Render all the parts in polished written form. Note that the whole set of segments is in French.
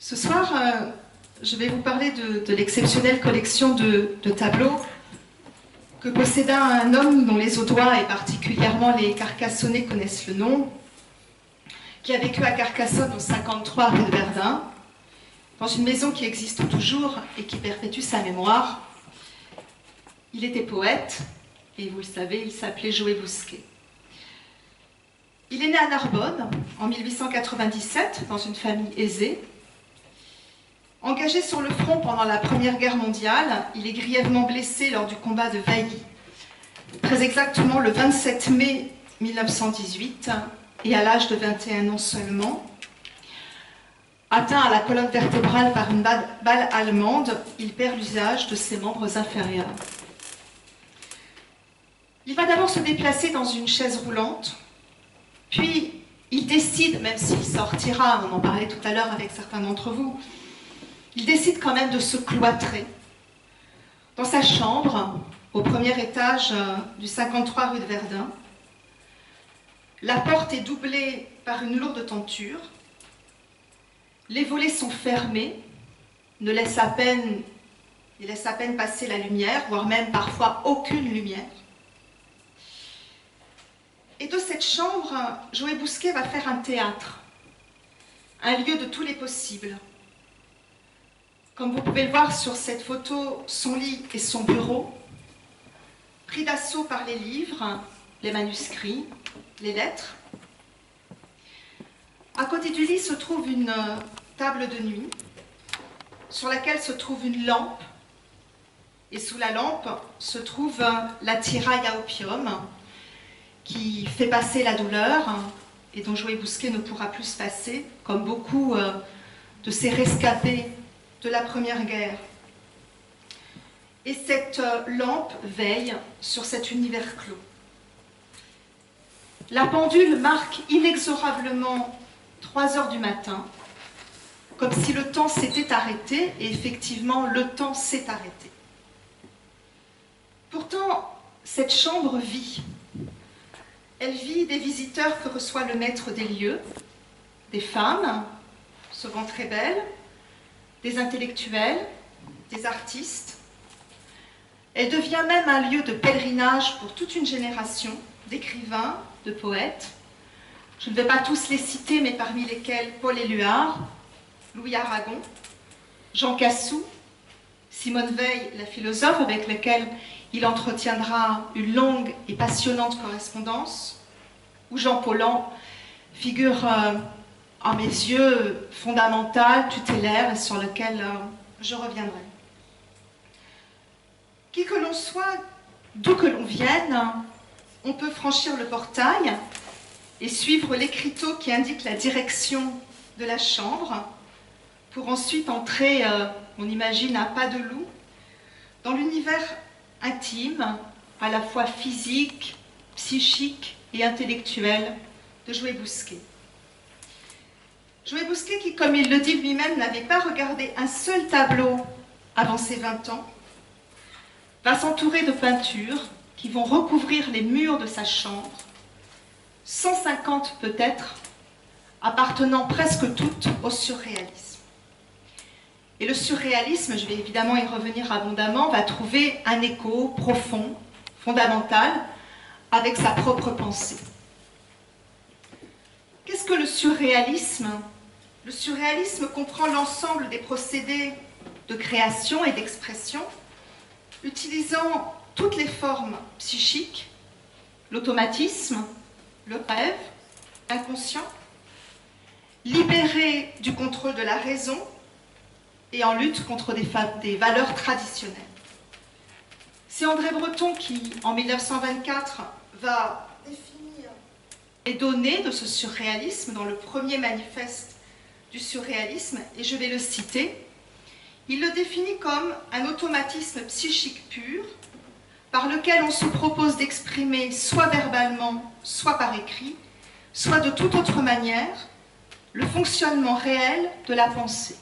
Ce soir, je vais vous parler de l'exceptionnelle collection de tableaux que posséda un homme dont les Audois et particulièrement les Carcassonnais connaissent le nom, qui a vécu à Carcassonne au 53 rue de Verdun, dans une maison qui existe toujours et qui perpétue sa mémoire. Il était poète, et vous le savez, il s'appelait Joë Bousquet. Il est né à Narbonne en 1897 dans une famille aisée. Engagé sur le front pendant la Première Guerre mondiale, il est grièvement blessé lors du combat de Vailly, très exactement le 27 mai 1918, et à l'âge de 21 ans seulement. Atteint à la colonne vertébrale par une balle allemande, il perd l'usage de ses membres inférieurs. Il va d'abord se déplacer dans une chaise roulante, puis il décide, même s'il sortira, on en parlait tout à l'heure avec certains d'entre vous, il décide quand même de se cloîtrer dans sa chambre, au premier étage du 53 rue de Verdun. La porte est doublée par une lourde tenture. Les volets sont fermés, il laisse à peine passer la lumière, voire même parfois aucune lumière. Et de cette chambre, Joë Bousquet va faire un théâtre, un lieu de tous les possibles. Comme vous pouvez le voir sur cette photo, son lit et son bureau, pris d'assaut par les livres, les manuscrits, les lettres. À côté du lit se trouve une table de nuit, sur laquelle se trouve une lampe, et sous la lampe se trouve l'attirail à opium, qui fait passer la douleur, et dont Joë Bousquet ne pourra plus se passer, comme beaucoup de ces rescapés de la Première Guerre. Et cette lampe veille sur cet univers clos. La pendule marque inexorablement 3 heures du matin, comme si le temps s'était arrêté, et effectivement, le temps s'est arrêté. Pourtant, cette chambre vit. Elle vit des visiteurs que reçoit le maître des lieux, des femmes, souvent très belles, des intellectuels, des artistes. Elle devient même un lieu de pèlerinage pour toute une génération d'écrivains, de poètes. Je ne vais pas tous les citer, mais parmi lesquels Paul Éluard, Louis Aragon, Jean Cassou, Simone Veil, la philosophe, avec laquelle il entretiendra une longue et passionnante correspondance, ou Jean Paulhan, figure à mes yeux fondamentale, tutélaire, et sur lequel je reviendrai. Qui que l'on soit, d'où que l'on vienne, on peut franchir le portail et suivre l'écriteau qui indique la direction de la chambre, pour ensuite entrer, on imagine à pas de loup, dans l'univers intime, à la fois physique, psychique et intellectuel de Joë Bousquet. Joë Bousquet qui, comme il le dit lui-même, n'avait pas regardé un seul tableau avant ses 20 ans, va s'entourer de peintures qui vont recouvrir les murs de sa chambre, 150 peut-être, appartenant presque toutes au surréalisme. Et le surréalisme, je vais évidemment y revenir abondamment, va trouver un écho profond, fondamental, avec sa propre pensée. Qu'est-ce que le surréalisme ? Le surréalisme comprend l'ensemble des procédés de création et d'expression, utilisant toutes les formes psychiques, l'automatisme, le rêve, l'inconscient, libéré du contrôle de la raison et en lutte contre des valeurs traditionnelles. C'est André Breton qui, en 1924, va définir les données de ce surréalisme dans le premier manifeste du surréalisme, et je vais le citer. Il le définit comme un automatisme psychique pur, par lequel on se propose d'exprimer soit verbalement, soit par écrit, soit de toute autre manière, le fonctionnement réel de la pensée.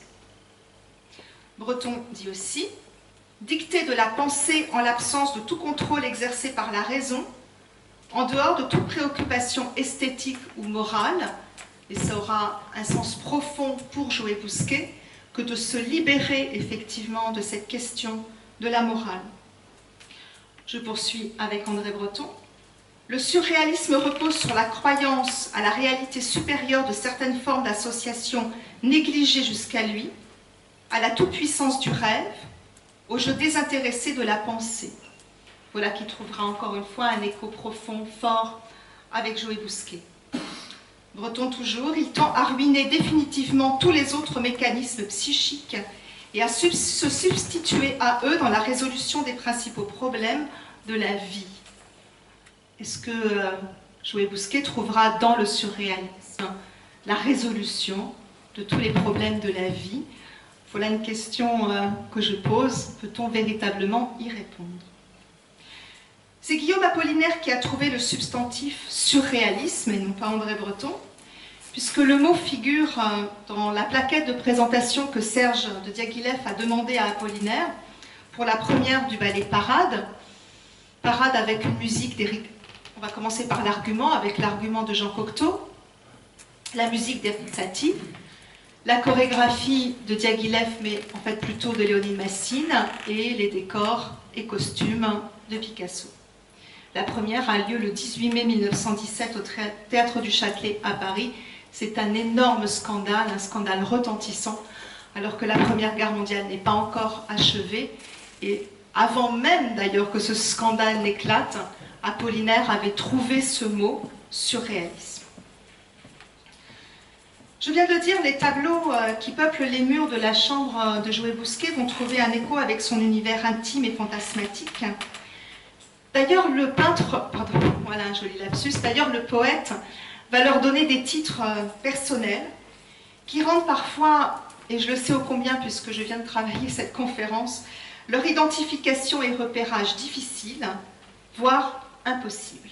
Breton dit aussi « dictée de la pensée en l'absence de tout contrôle exercé par la raison, en dehors de toute préoccupation esthétique ou morale, et ça aura un sens profond pour Joë Bousquet, que de se libérer effectivement de cette question de la morale. Je poursuis avec André Breton. Le surréalisme repose sur la croyance à la réalité supérieure de certaines formes d'association négligées jusqu'à lui, à la toute-puissance du rêve, au jeu désintéressé de la pensée. Voilà qui trouvera encore une fois un écho profond, fort, avec Joë Bousquet. Breton toujours, il tend à ruiner définitivement tous les autres mécanismes psychiques et à se substituer à eux dans la résolution des principaux problèmes de la vie. Est-ce que Joë Bousquet trouvera dans le surréalisme la résolution de tous les problèmes de la vie? Voilà une question que je pose. Peut-on véritablement y répondre? C'est Guillaume Apollinaire qui a trouvé le substantif surréalisme et non pas André Breton, puisque le mot figure dans la plaquette de présentation que Serge de Diaghilev a demandé à Apollinaire pour la première du ballet Parade. Parade avec une musique d'Éric. On va commencer par l'argument, avec l'argument de Jean Cocteau, la musique d'Éric Satie, la chorégraphie de Diaghilev, mais en fait plutôt de Léonide Massine, et les décors et costumes de Picasso. La première a lieu le 18 mai 1917 au Théâtre du Châtelet à Paris. C'est un énorme scandale, un scandale retentissant, alors que la Première Guerre mondiale n'est pas encore achevée. Et avant même d'ailleurs que ce scandale n'éclate, Apollinaire avait trouvé ce mot, surréalisme. Je viens de le dire, les tableaux qui peuplent les murs de la chambre de Joë Bousquet vont trouver un écho avec son univers intime et fantasmatique. D'ailleurs, le peintre, pardon, voilà un joli lapsus, d'ailleurs le poète va leur donner des titres personnels qui rendent parfois, et je le sais ô combien puisque je viens de travailler cette conférence, leur identification et repérage difficiles, voire impossibles.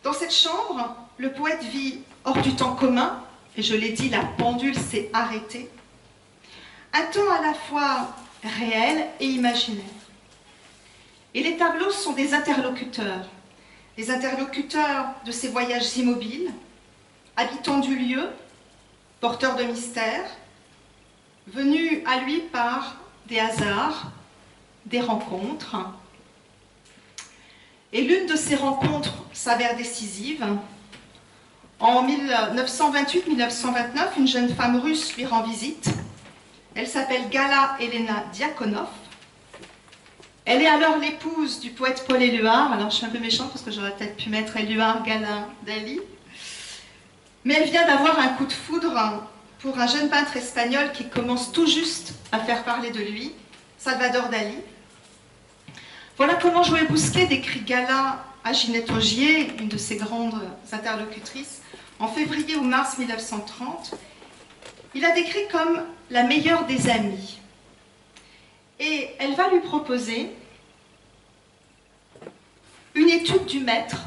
Dans cette chambre, le poète vit hors du temps commun, et je l'ai dit, la pendule s'est arrêtée, un temps à la fois réel et imaginaire. Et les tableaux sont des interlocuteurs de ces voyages immobiles, habitants du lieu, porteurs de mystères, venus à lui par des hasards, des rencontres. Et l'une de ces rencontres s'avère décisive. En 1928-1929, une jeune femme russe lui rend visite. Elle s'appelle Gala Elena Diakonov. Elle est alors l'épouse du poète Paul Éluard. Alors je suis un peu méchante parce que j'aurais peut-être pu mettre Éluard, Gala, Dali. Mais elle vient d'avoir un coup de foudre pour un jeune peintre espagnol qui commence tout juste à faire parler de lui, Salvador Dali. Voilà comment Joë Bousquet décrit Gala à Ginette Augier, une de ses grandes interlocutrices, en février ou mars 1930. Il la décrit comme la meilleure des amies. Et elle va lui proposer une étude du maître.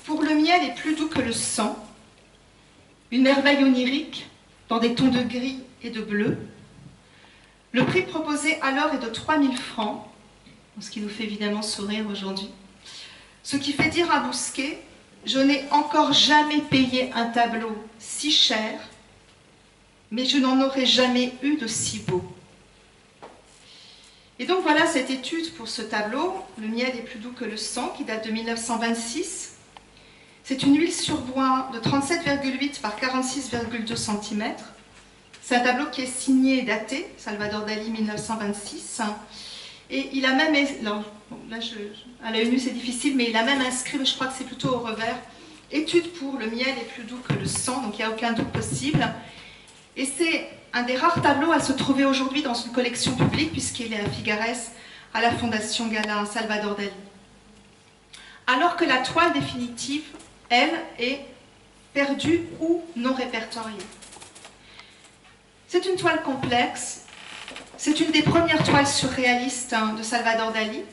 Pour le miel est plus doux que le sang, une merveille onirique dans des tons de gris et de bleu. Le prix proposé alors est de 3000 francs, ce qui nous fait évidemment sourire aujourd'hui. Ce qui fait dire à Bousquet, je n'ai encore jamais payé un tableau si cher, mais je n'en aurais jamais eu de si beau. Et donc voilà cette étude pour ce tableau, le miel est plus doux que le sang, qui date de 1926. C'est une huile sur bois de 37,8 par 46,2 cm. C'est un tableau qui est signé et daté, Salvador Dali 1926. Et il a même, alors, bon, là à l'œil nu c'est difficile, mais il a même inscrit, mais je crois que c'est plutôt au revers, étude pour le miel est plus doux que le sang, donc il n'y a aucun doute possible. Et c'est un des rares tableaux à se trouver aujourd'hui dans une collection publique, puisqu'il est à Figueres, à la Fondation Gala Salvador Dali. Alors que la toile définitive, elle, est perdue ou non répertoriée. C'est une toile complexe, c'est une des premières toiles surréalistes de Salvador Dali,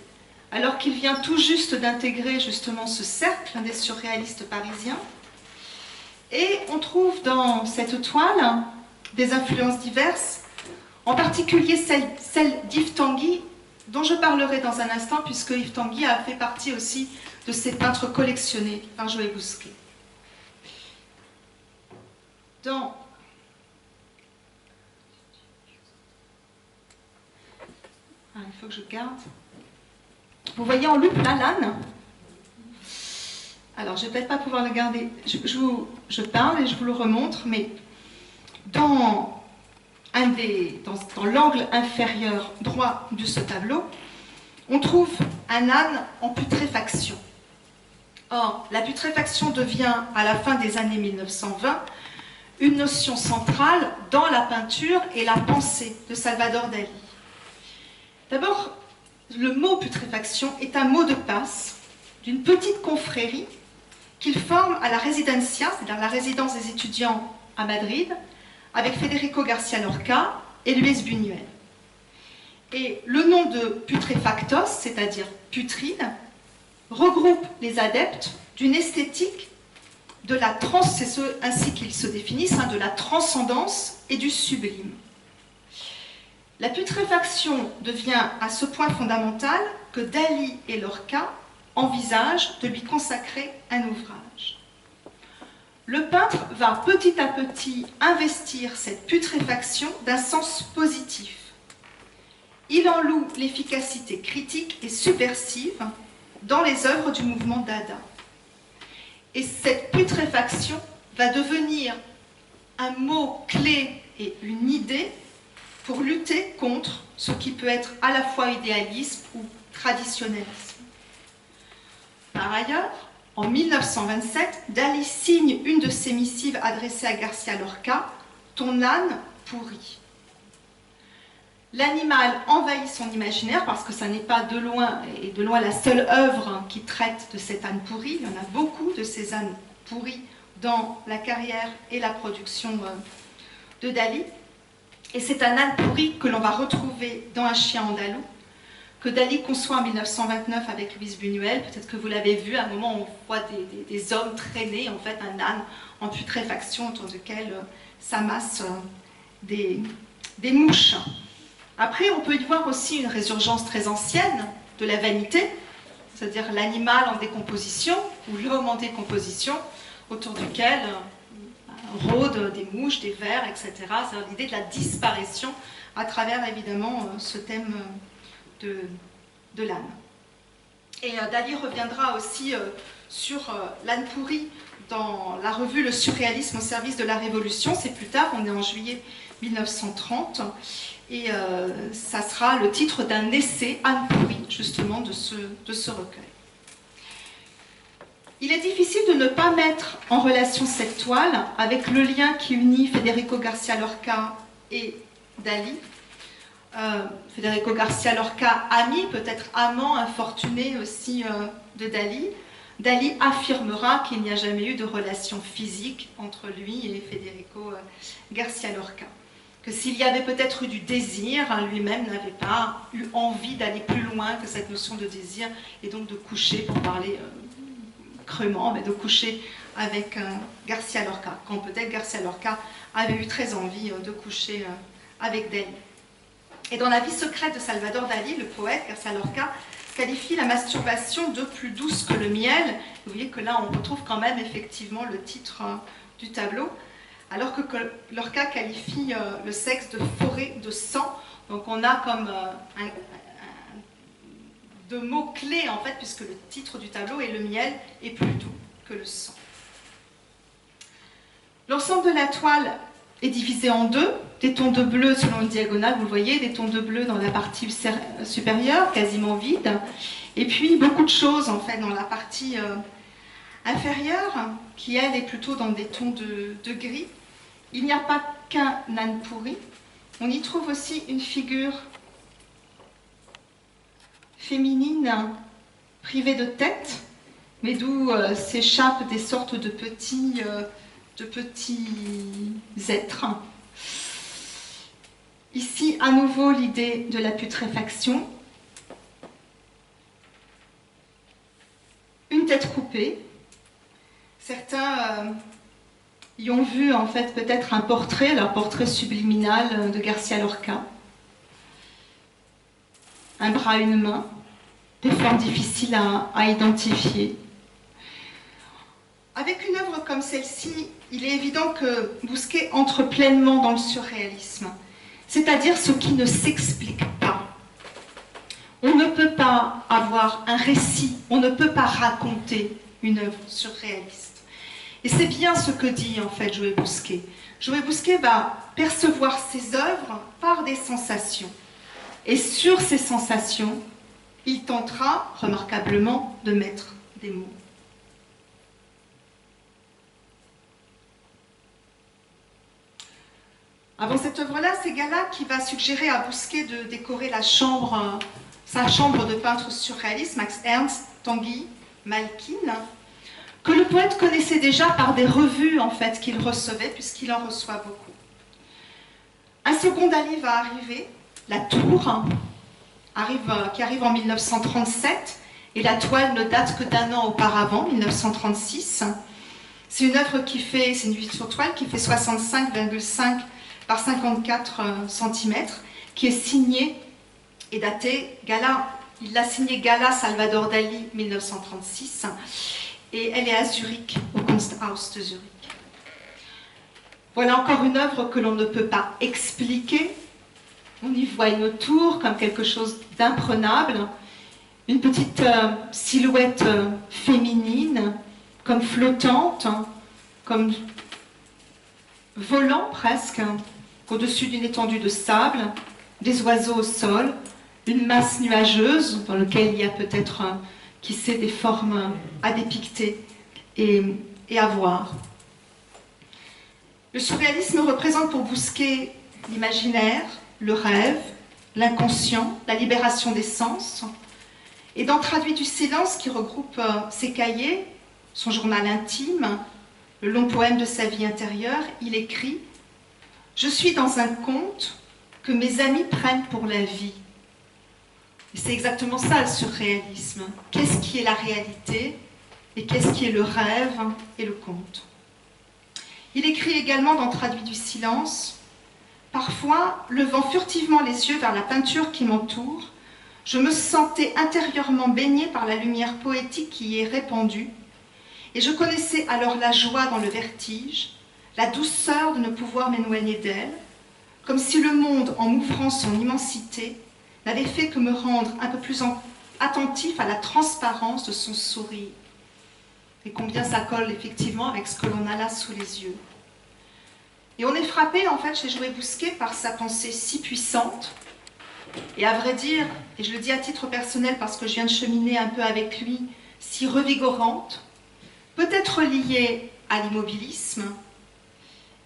alors qu'il vient tout juste d'intégrer justement ce cercle des surréalistes parisiens. Et on trouve dans cette toile des influences diverses, en particulier celle d'Yves Tanguy, dont je parlerai dans un instant, puisque Yves Tanguy a fait partie aussi de ces peintres collectionnés par Joë Bousquet. Dans il faut que je garde. Vous voyez en loupe là l'âne? Alors, je ne vais peut-être pas pouvoir le garder. Je parle et je vous le remontre, mais dans l'angle inférieur droit de ce tableau, on trouve un âne en putréfaction. Or, la putréfaction devient, à la fin des années 1920, une notion centrale dans la peinture et la pensée de Salvador Dalí. D'abord, le mot putréfaction est un mot de passe d'une petite confrérie qu'il forme à la Residencia, c'est-à-dire la résidence des étudiants à Madrid, avec Federico García Lorca et Luis Buñuel. Et le nom de putréfactos, c'est-à-dire putride, regroupe les adeptes d'une esthétique de la c'est ainsi qu'ils se définissent, de la transcendance et du sublime. La putréfaction devient à ce point fondamental que Dalí et Lorca envisagent de lui consacrer un ouvrage. Le peintre va petit à petit investir cette putréfaction d'un sens positif. Il en loue l'efficacité critique et subversive dans les œuvres du mouvement Dada. Et cette putréfaction va devenir un mot clé et une idée pour lutter contre ce qui peut être à la fois idéalisme ou traditionnalisme. Par ailleurs, en 1927, Dalí signe une de ses missives adressées à García Lorca, « Ton âne pourri ». L'animal envahit son imaginaire parce que ça n'est pas de loin la seule œuvre qui traite de cet âne pourri. Il y en a beaucoup de ces ânes pourris dans la carrière et la production de Dalí. Et c'est un âne pourri que l'on va retrouver dans Un chien andalou, que Dalí conçoit en 1929 avec Luis Buñuel. Peut-être que vous l'avez vu, à un moment on voit des hommes traîner en fait un âne en putréfaction autour duquel s'amassent des mouches. Après, on peut y voir aussi une résurgence très ancienne de la vanité, c'est-à-dire l'animal en décomposition ou l'homme en décomposition, autour duquel rôdent des mouches, des vers, etc. C'est l'idée de la disparition à travers évidemment ce thème de l'âne. Et Dalí reviendra aussi sur l'âne pourri dans la revue Le surréalisme au service de la Révolution. C'est plus tard, on est en juillet 1930. Et ça sera le titre d'un essai, Âne pourri, justement, de ce recueil. Il est difficile de ne pas mettre en relation cette toile avec le lien qui unit Federico García Lorca et Dalí. Federico García Lorca, ami, peut-être amant infortuné aussi de Dalí. Dalí affirmera qu'il n'y a jamais eu de relation physique entre lui et Federico García Lorca. Que s'il y avait peut-être eu du désir, lui-même n'avait pas eu envie d'aller plus loin que cette notion de désir, et donc de coucher, pour parler crûment, mais de coucher avec García Lorca, quand peut-être García Lorca avait eu très envie de coucher avec Dalí. Et dans La vie secrète de Salvador Dalí, le poète García Lorca qualifie la masturbation de plus douce que le miel. Vous voyez que là, on retrouve quand même effectivement le titre du tableau, alors que Lorca qualifie le sexe de forêt de sang. Donc on a comme deux mots clés en fait, puisque le titre du tableau est « Le miel est plus doux que le sang ». L'ensemble de la toile est divisé en deux, des tons de bleu selon une diagonale, vous le voyez, des tons de bleu dans la partie supérieure, quasiment vide, et puis beaucoup de choses en fait dans la partie inférieure, qui elle est plutôt dans des tons de gris. Il n'y a pas qu'un âne pourri, on y trouve aussi une figure féminine privée de tête, mais d'où s'échappent des sortes de petits êtres. Ici, à nouveau, l'idée de la putréfaction. Une tête coupée. Certains y ont vu en fait peut-être un portrait, leur portrait subliminal de García Lorca. Un bras, une main, des formes difficiles à identifier. Avec une œuvre comme celle-ci, il est évident que Bousquet entre pleinement dans le surréalisme, c'est-à-dire ce qui ne s'explique pas. On ne peut pas avoir un récit, on ne peut pas raconter une œuvre surréaliste. Et c'est bien ce que dit en fait Joël Bousquet. Joël Bousquet va percevoir ses œuvres par des sensations. Et sur ces sensations, il tentera remarquablement de mettre des mots. Avant cette œuvre-là, c'est Gala qui va suggérer à Bousquet de décorer sa chambre de peintre surréaliste, Max Ernst, Tanguy, Malkine, que le poète connaissait déjà par des revues en fait qu'il recevait, puisqu'il en reçoit beaucoup. Un second Dali va arriver, La Tour, qui arrive en 1937, et la toile ne date que d'un an auparavant, 1936. C'est une œuvre c'est une huile sur toile qui fait 65,5 par 54 cm, qui est signée et datée il l'a signée Gala Salvador Dali 1936, et elle est à Zurich, au Kunsthaus de Zurich. Voilà encore une œuvre que l'on ne peut pas expliquer. On y voit une tour comme quelque chose d'imprenable, une petite silhouette féminine, comme flottante, comme volant presque, au-dessus d'une étendue de sable, des oiseaux au sol, une masse nuageuse dans laquelle il y a peut-être, qui sait, des formes à dépiqueter et à voir. Le surréalisme représente pour Bousquet l'imaginaire, le rêve, l'inconscient, la libération des sens. Et dans Traduit du silence, qui regroupe ses cahiers, son journal intime, le long poème de sa vie intérieure, il écrit « Je suis dans un conte que mes amis prennent pour la vie ». Et c'est exactement ça le surréalisme. Qu'est-ce qui est la réalité et qu'est-ce qui est le rêve et le conte? Il écrit également dans Traduit du silence « Parfois, levant furtivement les yeux vers la peinture qui m'entoure, je me sentais intérieurement baignée par la lumière poétique qui y est répandue, et je connaissais alors la joie dans le vertige, la douceur de ne pouvoir m'éloigner d'elle, comme si le monde, en m'ouvrant son immensité, n'avait fait que me rendre un peu plus attentif à la transparence de son sourire. » Et combien ça colle effectivement avec ce que l'on a là sous les yeux. Et on est frappé en fait chez Joël Bousquet par sa pensée si puissante, et à vrai dire, et je le dis à titre personnel parce que je viens de cheminer un peu avec lui, si revigorante, peut-être liée à l'immobilisme.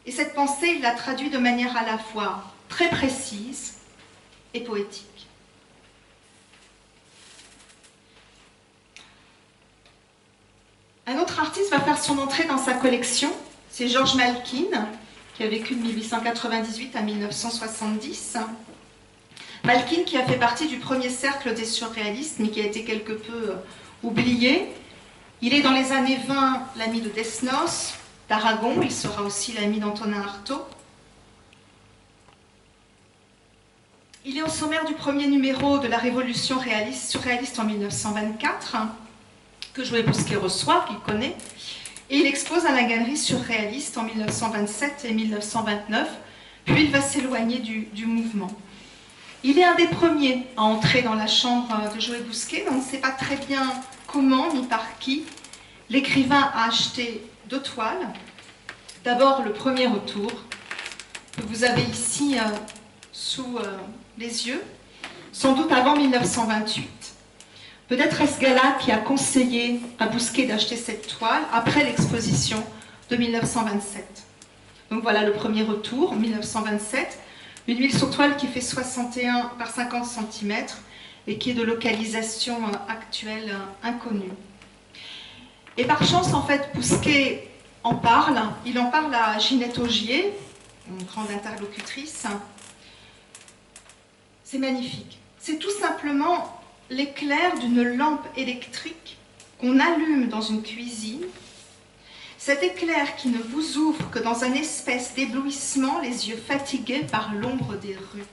Et cette pensée, il l'a traduite de manière à la fois très précise et poétique. Un autre artiste va faire son entrée dans sa collection, c'est Georges Malkine, qui a vécu de 1898 à 1970. Malkine qui a fait partie du premier cercle des surréalistes, mais qui a été quelque peu oublié. Il est dans les années 20 l'ami de Desnos, d'Aragon, il sera aussi l'ami d'Antonin Artaud. Il est au sommaire du premier numéro de la Révolution surréaliste en 1924, que Joël Bousquet reçoit, qu'il connaît, et il expose à la galerie surréaliste en 1927 et 1929, puis il va s'éloigner du mouvement. Il est un des premiers à entrer dans la chambre de Joël Bousquet, mais on ne sait pas très bien comment ni par qui. L'écrivain a acheté 2 toiles. D'abord le premier retour, que vous avez ici sous les yeux, sans doute avant 1928. Peut-être est-ce Gala qui a conseillé à Bousquet d'acheter cette toile après l'exposition de 1927. Donc voilà le premier retour, 1927. Une huile sur toile qui fait 61 par 50 cm et qui est de localisation actuelle inconnue. Et par chance, en fait, Bousquet en parle. Il en parle à Ginette Augier, une grande interlocutrice. C'est magnifique. C'est tout simplement l'éclair d'une lampe électrique qu'on allume dans une cuisine. Cet éclair qui ne vous ouvre que dans un espèce d'éblouissement, les yeux fatigués par l'ombre des rues.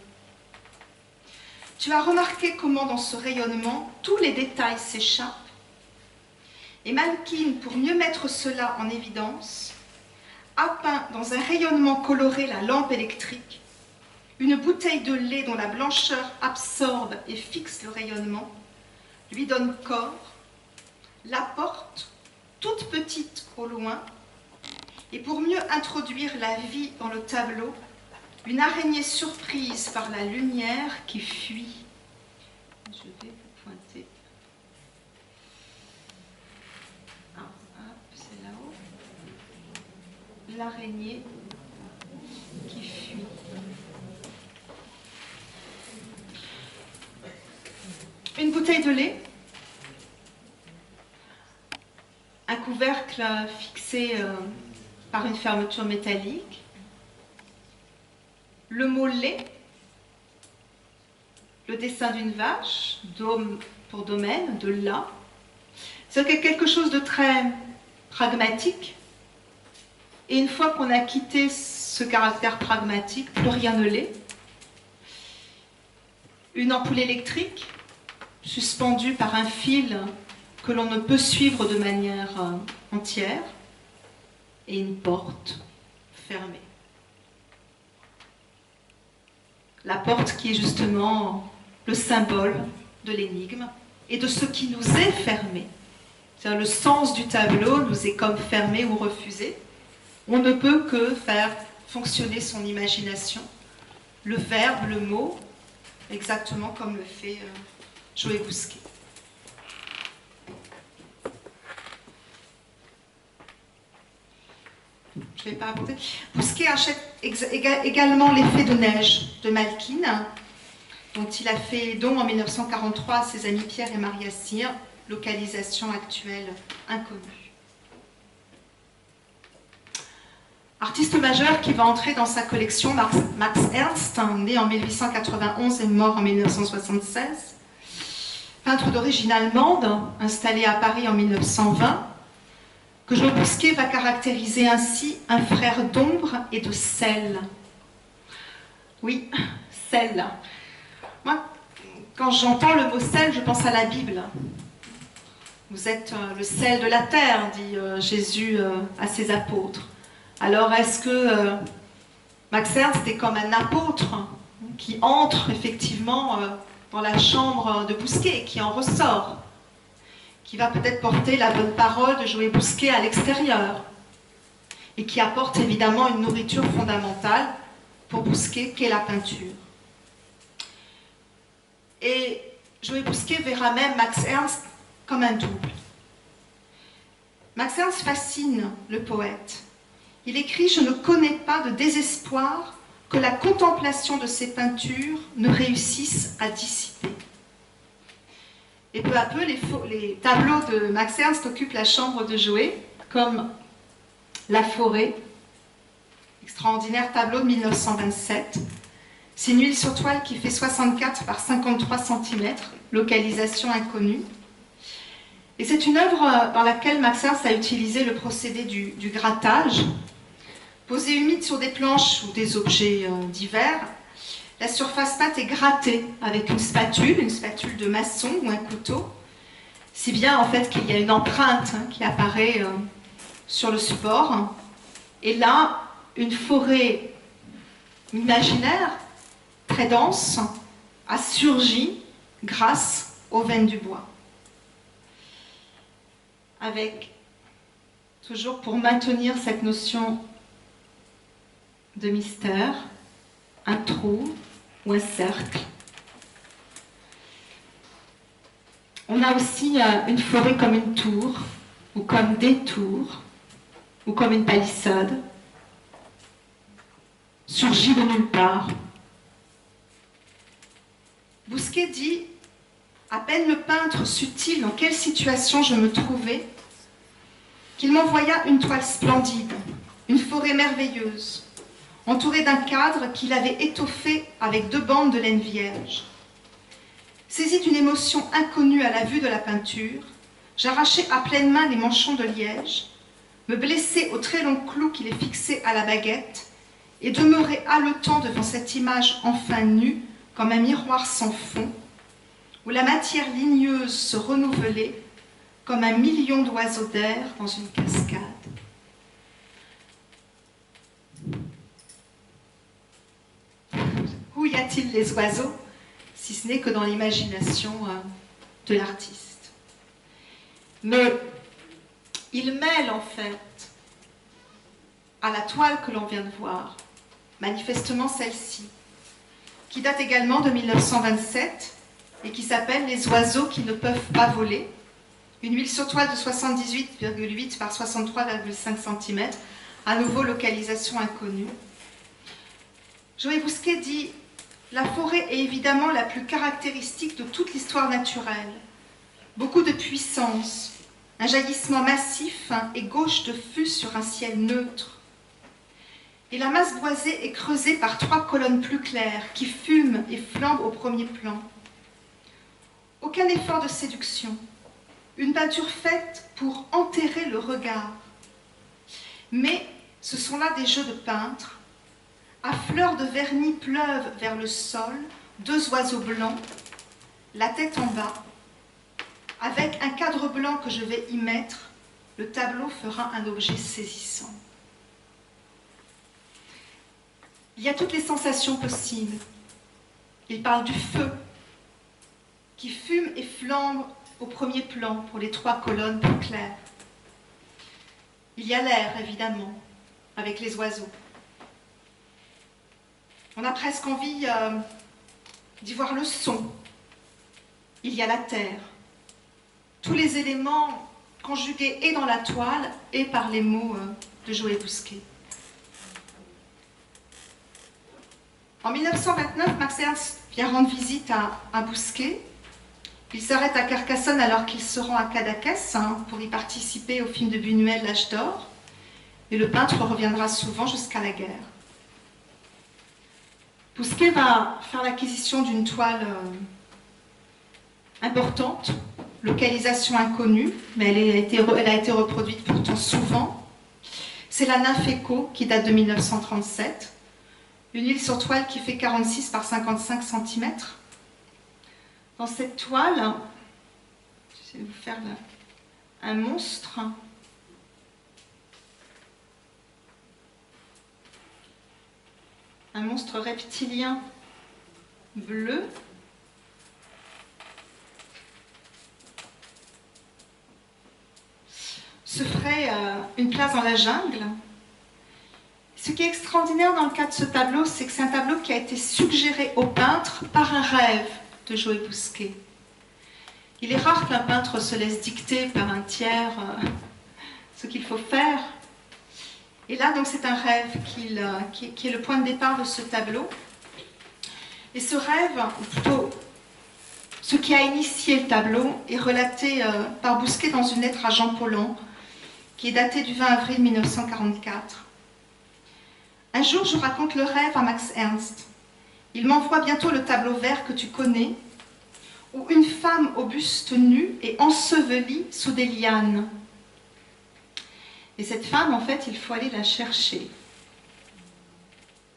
Tu as remarqué comment dans ce rayonnement, tous les détails s'échappent. Et Malkine, pour mieux mettre cela en évidence, a peint dans un rayonnement coloré la lampe électrique, Une bouteille de lait dont la blancheur absorbe et fixe le rayonnement, lui donne corps, la porte, toute petite au loin, et pour mieux introduire la vie dans le tableau, une araignée surprise par la lumière qui fuit. Je vais vous pointer. Ah, c'est là-haut. L'araignée qui fuit. Une bouteille de lait, un couvercle fixé par une fermeture métallique, le mot lait, le dessin d'une vache, dôme pour domaine, de là. C'est quelque chose de très pragmatique. Et une fois qu'on a quitté ce caractère pragmatique, plus rien ne l'est. Une ampoule électrique, suspendue par un fil que l'on ne peut suivre de manière entière, et une porte fermée. La porte qui est justement le symbole de l'énigme et de ce qui nous est fermé. C'est-à-dire le sens du tableau nous est comme fermé ou refusé. On ne peut que faire fonctionner son imagination, le verbe, le mot, exactement comme le fait Joël Bousquet. Je ne vais pas raconter. Bousquet achète également l'effet de neige de Malkine, dont il a fait don en 1943 à ses amis Pierre et Maria Cyr, localisation actuelle inconnue. Artiste majeur qui va entrer dans sa collection, Max Ernst, né en 1891 et mort en 1976, peintre d'origine allemande, installé à Paris en 1920, que Joël Bousquet va caractériser ainsi un frère d'ombre et de sel. Oui, sel. Moi, quand j'entends le mot sel, je pense à la Bible. Vous êtes le sel de la terre, dit Jésus à ses apôtres. Alors, est-ce que Max Ernst est comme un apôtre qui entre effectivement dans la chambre de Bousquet et qui en ressort, qui va peut-être porter la bonne parole de Joël Bousquet à l'extérieur et qui apporte évidemment une nourriture fondamentale pour Bousquet, qu'est la peinture. Et Joël Bousquet verra même Max Ernst comme un double. Max Ernst fascine le poète. Il écrit « Je ne connais pas de désespoir que la contemplation de ces peintures ne réussisse à dissiper. » Et peu à peu, les tableaux de Max Ernst occupent la chambre de Joël, comme La forêt, extraordinaire tableau de 1927. C'est une huile sur toile qui fait 64 par 53 cm, localisation inconnue. Et c'est une œuvre dans laquelle Max Ernst a utilisé le procédé du grattage. Posée humide sur des planches ou des objets divers, la surface pâte est grattée avec une spatule de maçon ou un couteau, si bien en fait qu'il y a une empreinte qui apparaît sur le support. Et là, une forêt imaginaire, très dense, a surgi grâce aux veines du bois. Avec, toujours pour maintenir cette notion de mystère, un trou ou un cercle. On a aussi une forêt comme une tour, ou comme des tours, ou comme une palissade, surgit de nulle part. Bousquet dit « À peine le peintre sut-il dans quelle situation je me trouvais, qu'il m'envoya une toile splendide, une forêt merveilleuse, entourée d'un cadre qu'il avait étoffé avec 2 bandes de laine vierge. Saisi d'une émotion inconnue à la vue de la peinture, j'arrachai à pleine main les manchons de liège, me blessai au très long clou qui les fixait à la baguette, et demeurai haletant devant cette image enfin nue, comme un miroir sans fond, où la matière ligneuse se renouvelait comme un million d'oiseaux d'air dans une cascade. y a-t-il les oiseaux, si ce n'est que dans l'imagination de l'artiste. Mais il mêle en fait à la toile que l'on vient de voir, manifestement celle-ci, qui date également de 1927 et qui s'appelle « Les oiseaux qui ne peuvent pas voler », une huile sur toile de 78,8 par 63,5 cm, à nouveau localisation inconnue. Joël Bousquet dit « La forêt est évidemment la plus caractéristique de toute l'histoire naturelle. Beaucoup de puissance, un jaillissement massif et gauche de feu sur un ciel neutre. Et la masse boisée est creusée par 3 colonnes plus claires qui fument et flambent au premier plan. Aucun effort de séduction, une peinture faite pour enterrer le regard. Mais ce sont là des jeux de peintre. À fleurs de vernis pleuvent vers le sol 2 oiseaux blancs, la tête en bas. Avec un cadre blanc que je vais y mettre, le tableau fera un objet saisissant. Il y a toutes les sensations possibles. Il parle du feu, qui fume et flambe au premier plan pour les 3 colonnes plus claires. Il y a l'air, évidemment, avec les oiseaux. On a presque envie d'y voir le son. Il y a la terre. Tous les éléments conjugués et dans la toile et par les mots de Joël Bousquet. En 1929, Max Ernst vient rendre visite à Bousquet. Il s'arrête à Carcassonne alors qu'il se rend à Cadaqués pour y participer au film de Buñuel, L'Âge d'Or. Et le peintre reviendra souvent jusqu'à la guerre. Bousquet va faire l'acquisition d'une toile importante, localisation inconnue, mais elle a été reproduite pourtant souvent. C'est la nymphe Écho qui date de 1937. Une huile sur toile qui fait 46 par 55 cm. Dans cette toile, je vais vous faire un monstre. Un monstre reptilien bleu. Se ferait une place dans la jungle. Ce qui est extraordinaire dans le cas de ce tableau, c'est que c'est un tableau qui a été suggéré au peintre par un rêve de Joël Bousquet. Il est rare qu'un peintre se laisse dicter par un tiers ce qu'il faut faire. Et là, donc, c'est un rêve qui est le point de départ de ce tableau. Et ce rêve, ou plutôt ce qui a initié le tableau, est relaté par Bousquet dans une lettre à Jean Paulhan, qui est datée du 20 avril 1944. Un jour, je raconte le rêve à Max Ernst. Il m'envoie bientôt le tableau vert que tu connais, où une femme au buste nu est ensevelie sous des lianes. Et cette femme, en fait, il faut aller la chercher.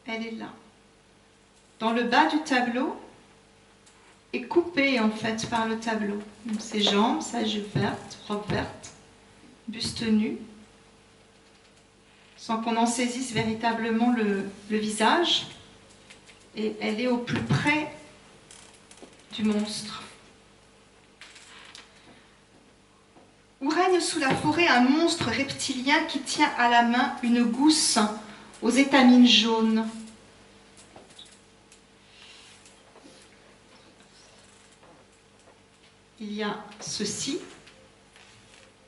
Elle est là. Dans le bas du tableau, est coupée, en fait, par le tableau. Donc, ses jambes, sa jupe verte, robe verte, buste nu, sans qu'on en saisisse véritablement le visage. Et elle est au plus près du monstre. Où règne sous la forêt un monstre reptilien qui tient à la main une gousse aux étamines jaunes. Il y a ceci,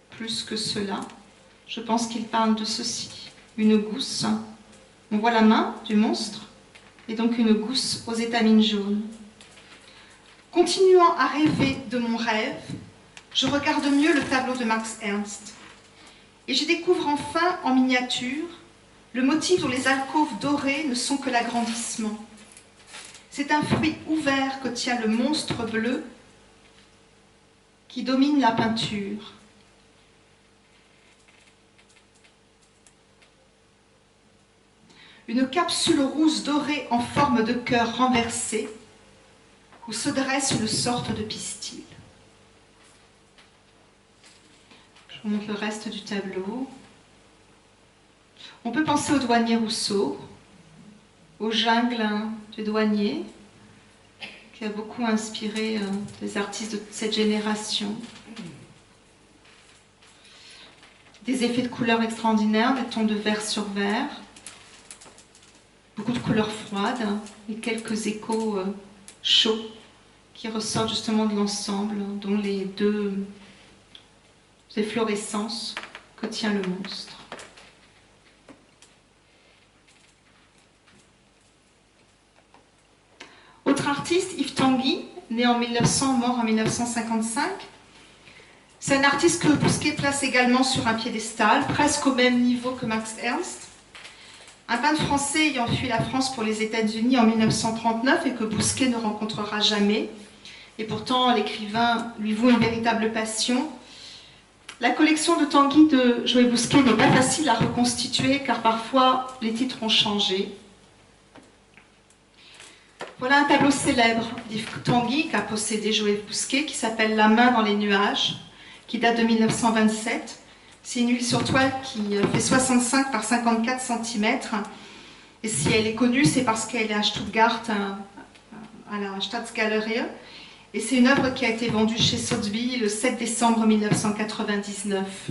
plus que cela. Je pense qu'il parle de ceci. Une gousse. On voit la main du monstre et donc une gousse aux étamines jaunes. Continuant à rêver de mon rêve, je regarde mieux le tableau de Max Ernst et je découvre enfin en miniature le motif dont les alcôves dorées ne sont que l'agrandissement. C'est un fruit ouvert que tient le monstre bleu qui domine la peinture. Une capsule rousse dorée en forme de cœur renversé où se dresse une sorte de pistil. Je vous montre le reste du tableau. On peut penser au douanier Rousseau. aux jungles du douanier, qui a beaucoup inspiré des artistes de cette génération. Des effets de couleurs extraordinaires, des tons de vert sur vert, beaucoup de couleurs froides et quelques échos chauds qui ressortent justement de l'ensemble, dont les deux efflorescences que tient le monstre. Autre artiste, Yves Tanguy, né en 1900, mort en 1955. C'est un artiste que Bousquet place également sur un piédestal, presque au même niveau que Max Ernst. Un peintre français ayant fui la France pour les États-Unis en 1939 et que Bousquet ne rencontrera jamais. Et pourtant, l'écrivain lui voue une véritable passion. La collection de Tanguy de Joël Bousquet n'est pas facile à reconstituer car parfois les titres ont changé. Voilà un tableau célèbre d'Yves Tanguy qu'a possédé Joël Bousquet qui s'appelle La main dans les nuages, qui date de 1927. C'est une huile sur toile qui fait 65 par 54 cm. Et si elle est connue, c'est parce qu'elle est à Stuttgart, à la Staatsgalerie. Et c'est une œuvre qui a été vendue chez Sotheby le 7 décembre 1999.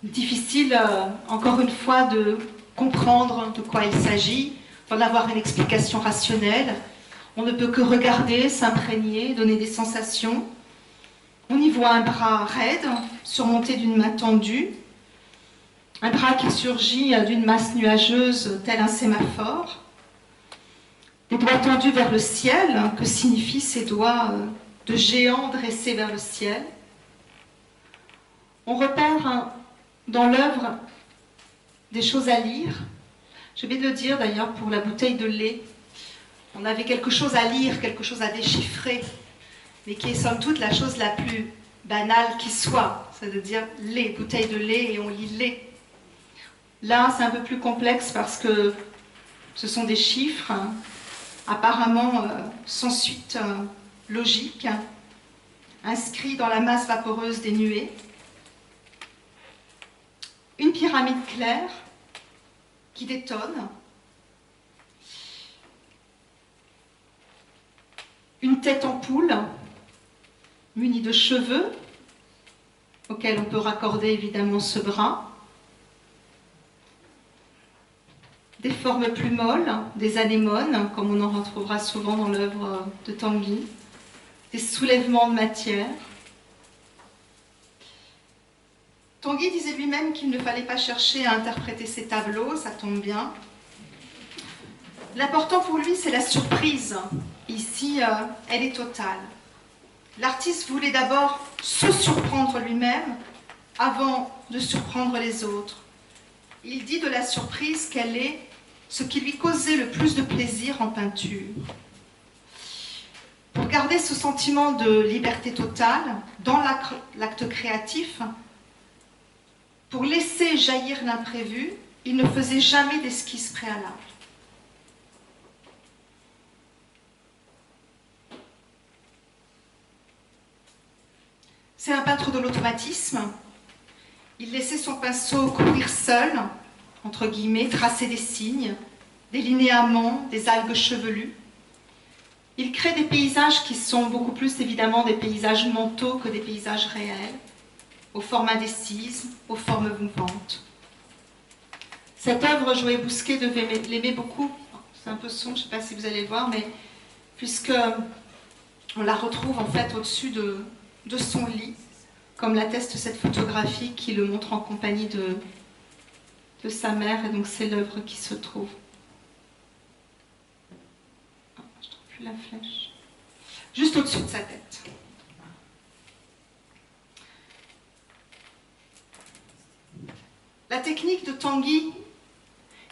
Difficile, encore une fois, de comprendre de quoi il s'agit, d'en avoir une explication rationnelle. On ne peut que regarder, s'imprégner, donner des sensations. On y voit un bras raide, surmonté d'une main tendue, un bras qui surgit d'une masse nuageuse, tel un sémaphore, des doigts tendus vers le ciel, que signifient ces doigts de géants dressés vers le ciel. On repère dans l'œuvre des choses à lire. J'ai oublié de le dire d'ailleurs pour la bouteille de lait. On avait quelque chose à lire, quelque chose à déchiffrer, mais qui est somme toute la chose la plus banale qui soit, c'est-à-dire lait, bouteille de lait, et on lit lait. Là, c'est un peu plus complexe parce que ce sont des chiffres, apparemment sans suite logique, inscrits dans la masse vaporeuse des nuées. Une pyramide claire qui détonne. Une tête en poule, munie de cheveux, auxquels on peut raccorder évidemment ce bras. Des formes plus molles, des anémones, comme on en retrouvera souvent dans l'œuvre de Tanguy. Des soulèvements de matière. Tanguy disait lui-même qu'il ne fallait pas chercher à interpréter ses tableaux, ça tombe bien. L'important pour lui, c'est la surprise. Ici, elle est totale. L'artiste voulait d'abord se surprendre lui-même avant de surprendre les autres. Il dit de la surprise qu'elle est ce qui lui causait le plus de plaisir en peinture. Pour garder ce sentiment de liberté totale dans l'acte créatif, pour laisser jaillir l'imprévu, il ne faisait jamais d'esquisse préalable. C'est un peintre de l'automatisme. Il laissait son pinceau courir seul, entre guillemets, tracer des signes, des linéaments, des algues chevelues. Il crée des paysages qui sont beaucoup plus évidemment des paysages mentaux que des paysages réels, aux formes indécises, aux formes mouvantes. Cette œuvre, Joël Bousquet devait l'aimer beaucoup. C'est un peu sombre, je ne sais pas si vous allez le voir, mais puisque on la retrouve en fait au-dessus de son lit, comme l'atteste cette photographie qui le montre en compagnie de sa mère, et donc c'est l'œuvre qui se trouve. Oh, je ne trouve plus la flèche. Juste au-dessus de sa tête. La technique de Tanguy,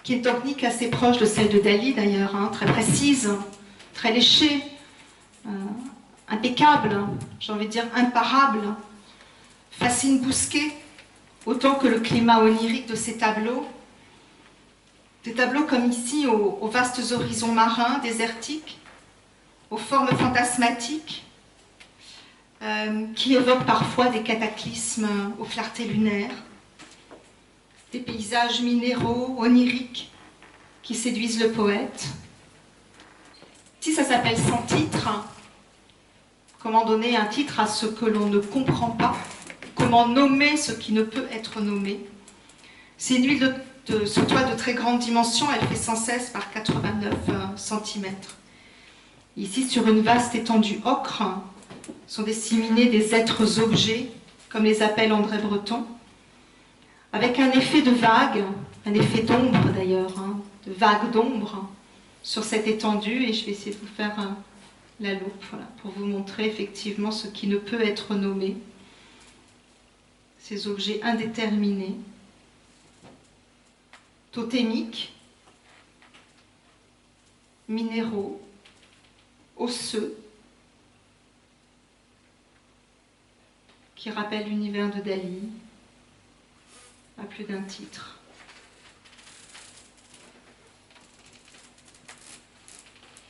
qui est une technique assez proche de celle de Dali d'ailleurs, hein, très précise, très léchée, impeccable, j'ai envie de dire imparable, fascine Bousquet, autant que le climat onirique de ses tableaux. Des tableaux comme ici, aux vastes horizons marins, désertiques, aux formes fantasmatiques, qui évoquent parfois des cataclysmes aux clartés lunaires, des paysages minéraux, oniriques, qui séduisent le poète. Ici, ça s'appelle Sans titre. Comment donner un titre à ce que l'on ne comprend pas? Comment nommer ce qui ne peut être nommé? C'est une huile sur toile de très grande dimension, elle fait 116 par 89 cm. Ici, sur une vaste étendue ocre, sont disséminés des êtres objets, comme les appelle André Breton, avec un effet de vague, un effet d'ombre d'ailleurs, de vague d'ombre sur cette étendue, et je vais essayer de vous faire la loupe, voilà, pour vous montrer effectivement ce qui ne peut être nommé, ces objets indéterminés, totémiques, minéraux, osseux, qui rappellent l'univers de Dali, à plus d'un titre.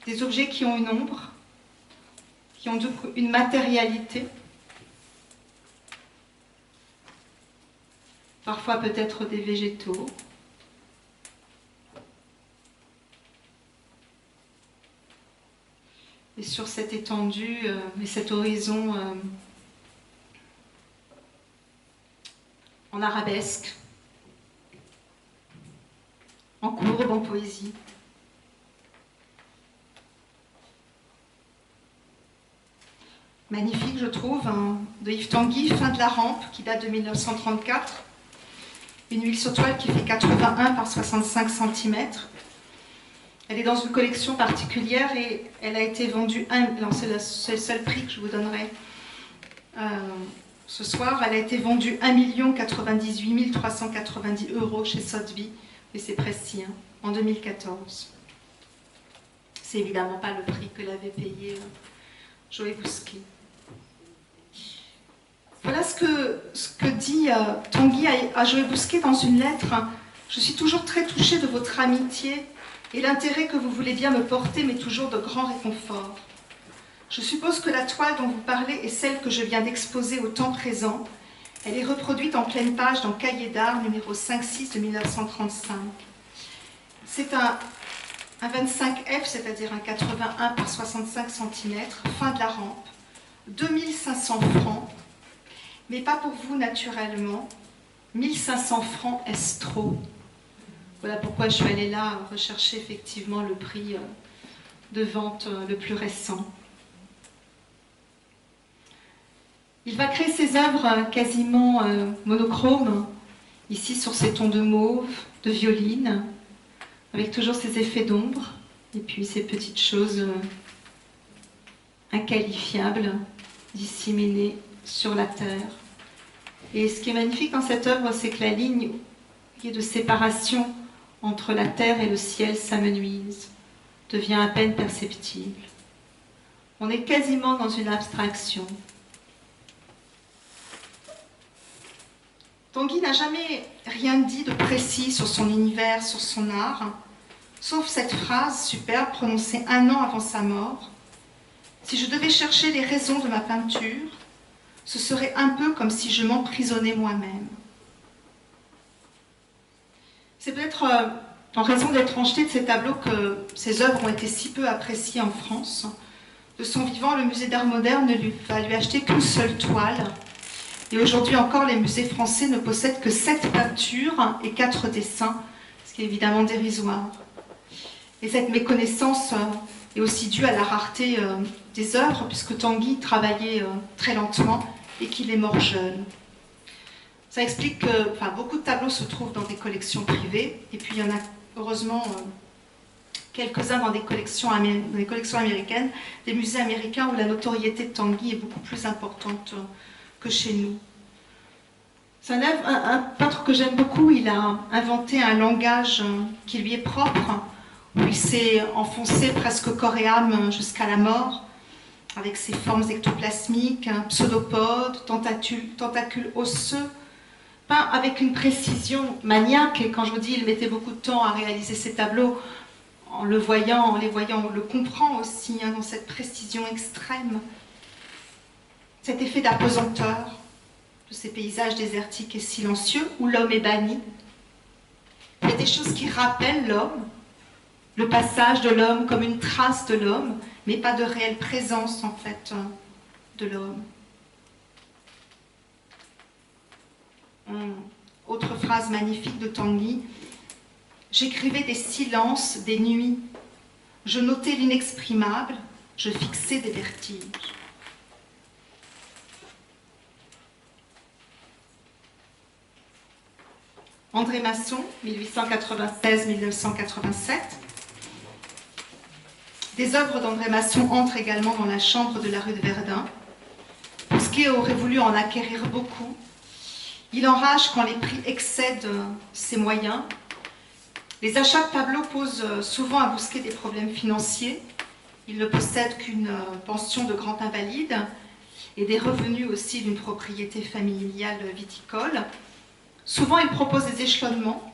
Des objets qui ont une ombre, qui ont une matérialité, parfois peut-être des végétaux, et sur cette étendue et cet horizon en arabesque, en courbe, en poésie. Magnifique, je trouve, de Yves Tanguy, Fin de la rampe, qui date de 1934. Une huile sur toile qui fait 81 par 65 cm. Elle est dans une collection particulière et elle a été vendue, c'est le seul prix que je vous donnerai ce soir, elle a été vendue 1 098 390 € chez Sotheby, et c'est précis, en 2014. C'est évidemment pas le prix que l'avait payé Joël Bousquet. Voilà ce que dit Tanguy à Joël Bousquet dans une lettre. Je suis toujours très touchée de votre amitié et l'intérêt que vous voulez bien me porter, mais toujours de grands réconforts. Je suppose que la toile dont vous parlez est celle que je viens d'exposer au temps présent. Elle est reproduite en pleine page dans Cahiers d'art numéro 5-6 de 1935. C'est un 25F, c'est-à-dire un 81 par 65 cm, fin de la rampe, 2500 francs, mais pas pour vous naturellement. 1500 francs, est-ce trop? Voilà pourquoi je suis allée là rechercher effectivement le prix de vente le plus récent. Il va créer ses œuvres quasiment monochromes, ici sur ces tons de mauve, de violine, avec toujours ces effets d'ombre, et puis ces petites choses inqualifiables, disséminées sur la terre. Et ce qui est magnifique dans cette œuvre, c'est que la ligne de séparation entre la terre et le ciel s'amenuise, devient à peine perceptible. On est quasiment dans une abstraction. Tanguy n'a jamais rien dit de précis sur son univers, sur son art, sauf cette phrase superbe prononcée 1 an avant sa mort. Si je devais chercher les raisons de ma peinture, ce serait un peu comme si je m'emprisonnais moi-même. C'est peut-être en raison de l'étrangeté de ces tableaux que ces œuvres ont été si peu appréciées en France. De son vivant, le musée d'art moderne ne va lui acheter qu'une seule toile. Et aujourd'hui encore, les musées français ne possèdent que 7 peintures et 4 dessins, ce qui est évidemment dérisoire. Et cette méconnaissance est aussi due à la rareté des œuvres, puisque Tanguy travaillait très lentement et qu'il est mort jeune. Ça explique que beaucoup de tableaux se trouvent dans des collections privées, et puis il y en a heureusement quelques-uns dans des collections américaines, des musées américains où la notoriété de Tanguy est beaucoup plus importante que chez nous. C'est un peintre que j'aime beaucoup. Il a inventé un langage qui lui est propre, où il s'est enfoncé presque corps et âme jusqu'à la mort, avec ses formes ectoplasmiques, pseudopodes, tentacules osseux, peint avec une précision maniaque. Et quand je vous dis il mettait beaucoup de temps à réaliser ces tableaux, en les voyant, on le comprend aussi, dans cette précision extrême. Cet effet d'apesanteur de ces paysages désertiques et silencieux où l'homme est banni. Il y a des choses qui rappellent l'homme, le passage de l'homme comme une trace de l'homme, mais pas de réelle présence en fait de l'homme. Autre phrase magnifique de Tanguy: j'écrivais des silences, des nuits, je notais l'inexprimable, je fixais des vertiges. André Masson, 1896-1987. Des œuvres d'André Masson entrent également dans la chambre de la rue de Verdun. Bousquet aurait voulu en acquérir beaucoup. Il enrage quand les prix excèdent ses moyens. Les achats de tableaux posent souvent à Bousquet des problèmes financiers. Il ne possède qu'une pension de grand invalide et des revenus aussi d'une propriété familiale viticole. Souvent, il propose des échelonnements.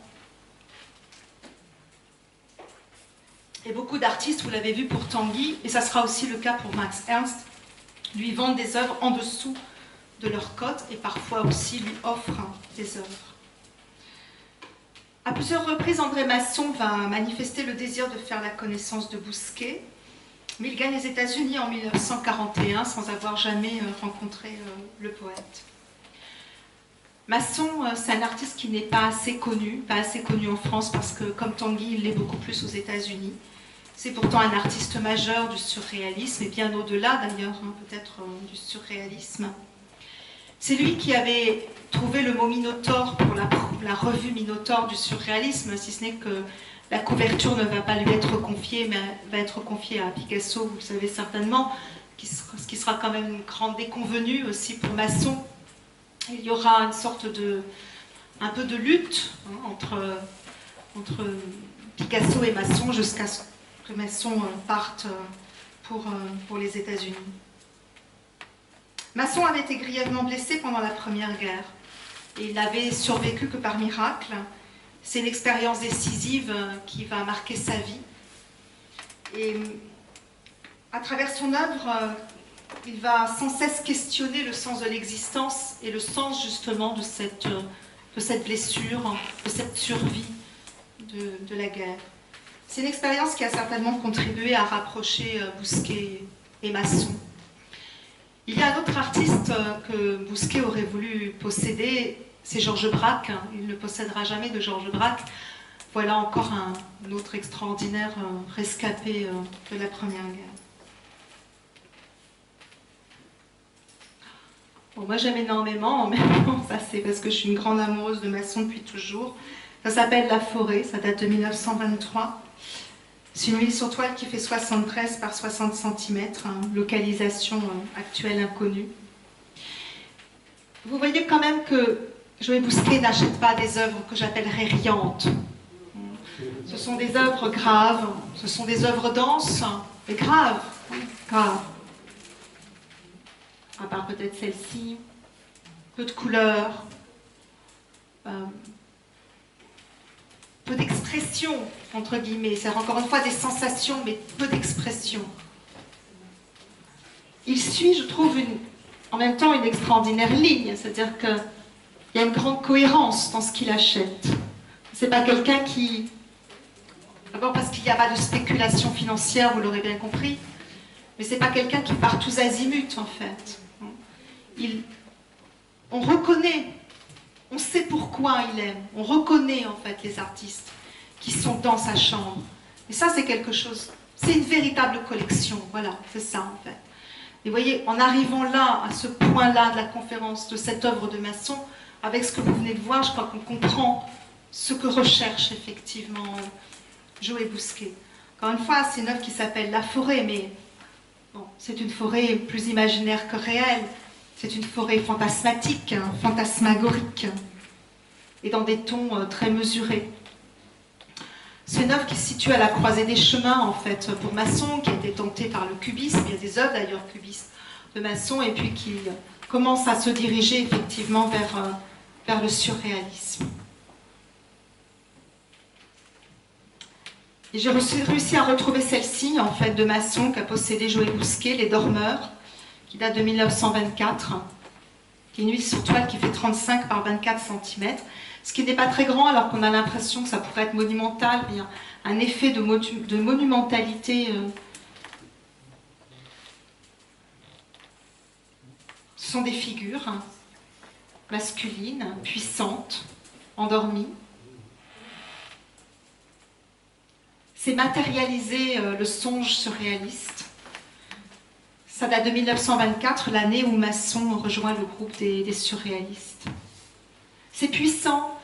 Et beaucoup d'artistes, vous l'avez vu pour Tanguy, et ça sera aussi le cas pour Max Ernst, lui vendent des œuvres en dessous de leur cote et parfois aussi lui offrent des œuvres. À plusieurs reprises, André Masson va manifester le désir de faire la connaissance de Bousquet, mais il gagne les États-Unis en 1941 sans avoir jamais rencontré le poète. Masson, c'est un artiste qui n'est pas assez connu en France parce que, comme Tanguy, il l'est beaucoup plus aux États-Unis. C'est pourtant un artiste majeur du surréalisme, et bien au-delà d'ailleurs, peut-être du surréalisme. C'est lui qui avait trouvé le mot Minotaure pour la revue Minotaure du surréalisme, si ce n'est que la couverture ne va pas lui être confiée, mais va être confiée à Picasso, vous le savez certainement, ce qui sera quand même une grande déconvenue aussi pour Masson. Il y aura une sorte un peu de lutte entre Picasso et Masson jusqu'à ce que Masson parte pour les États-Unis. Masson avait été grièvement blessé pendant la Première Guerre et il n'avait survécu que par miracle. C'est une expérience décisive qui va marquer sa vie. Et à travers son œuvre, il va sans cesse questionner le sens de l'existence et le sens justement de cette blessure, de cette survie de la guerre. C'est une expérience qui a certainement contribué à rapprocher Bousquet et Masson. Il y a un autre artiste que Bousquet aurait voulu posséder, c'est Georges Braque. Il ne possédera jamais de Georges Braque. Voilà encore un autre extraordinaire rescapé de la Première Guerre. Bon, moi j'aime énormément, mais bon, ça c'est parce que je suis une grande amoureuse de Masson depuis toujours. Ça s'appelle La Forêt, ça date de 1923. C'est une huile sur toile qui fait 73 par 60 cm, localisation actuelle inconnue. Vous voyez quand même que Joé Bousquet n'achète pas des œuvres que j'appellerais riantes. Ce sont des œuvres graves, ce sont des œuvres denses, mais graves, graves. À part peut-être celle-ci, peu de couleurs, peu d'expression, entre guillemets. C'est encore une fois des sensations, mais peu d'expression. Il suit, je trouve, en même temps une extraordinaire ligne, c'est-à-dire qu'il y a une grande cohérence dans ce qu'il achète. C'est pas quelqu'un qui... D'abord parce qu'il n'y a pas de spéculation financière, vous l'aurez bien compris, mais c'est pas quelqu'un qui part tous azimuts, en fait. On reconnaît, on sait pourquoi il aime, on reconnaît en fait les artistes qui sont dans sa chambre. Et ça c'est quelque chose, c'est une véritable collection, voilà, c'est ça en fait. Et vous voyez, en arrivant là, à ce point-là de la conférence, de cette œuvre de Masson, avec ce que vous venez de voir, je crois qu'on comprend ce que recherche effectivement Joé Bousquet. Encore une fois, c'est une œuvre qui s'appelle La Forêt, mais bon, c'est une forêt plus imaginaire que réelle. C'est une forêt fantasmatique, fantasmagorique, et dans des tons très mesurés. C'est une œuvre qui se situe à la croisée des chemins, en fait, pour Masson, qui a été tenté par le cubisme. Il y a des œuvres, d'ailleurs, cubistes de Masson, et puis qui commence à se diriger, effectivement, vers le surréalisme. Et j'ai réussi à retrouver celle-ci, en fait, de Masson, qu'a possédé Joé Bousquet, Les Dormeurs, qui date de 1924. qui est une huile sur toile qui fait 35 par 24 cm, ce qui n'est pas très grand alors qu'on a l'impression que ça pourrait être monumental, mais il y a un effet de monumentalité. Ce sont des figures masculines, puissantes, endormies. C'est matérialiser le songe surréaliste. Ça date de 1924, l'année où Masson rejoint le groupe des surréalistes. C'est puissant.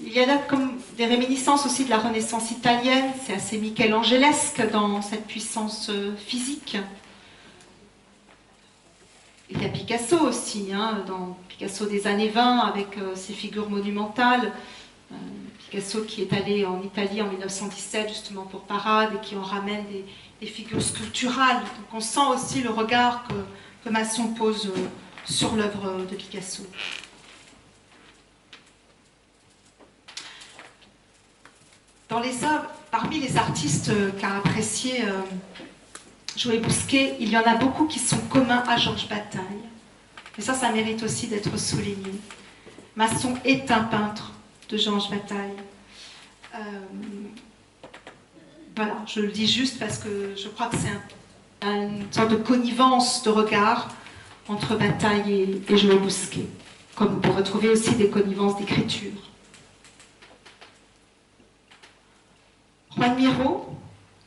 Il y a là comme des réminiscences aussi de la Renaissance italienne. C'est assez michel-angelesque dans cette puissance physique. Il y a Picasso aussi, dans Picasso des années 20, avec ses figures monumentales. Picasso qui est allé en Italie en 1917 justement pour Parade et qui en ramène des figures sculpturales. Donc on sent aussi le regard que Masson pose sur l'œuvre de Picasso. Dans les œuvres, parmi les artistes qu'a apprécié Joël Bousquet, il y en a beaucoup qui sont communs à Georges Bataille. Et ça mérite aussi d'être souligné. Masson est un peintre de Georges Bataille. Voilà, je le dis juste parce que je crois que c'est une sorte de connivence de regard entre Bataille et Joël Bousquet, comme on peut retrouver aussi des connivences d'écriture. Juan Miró,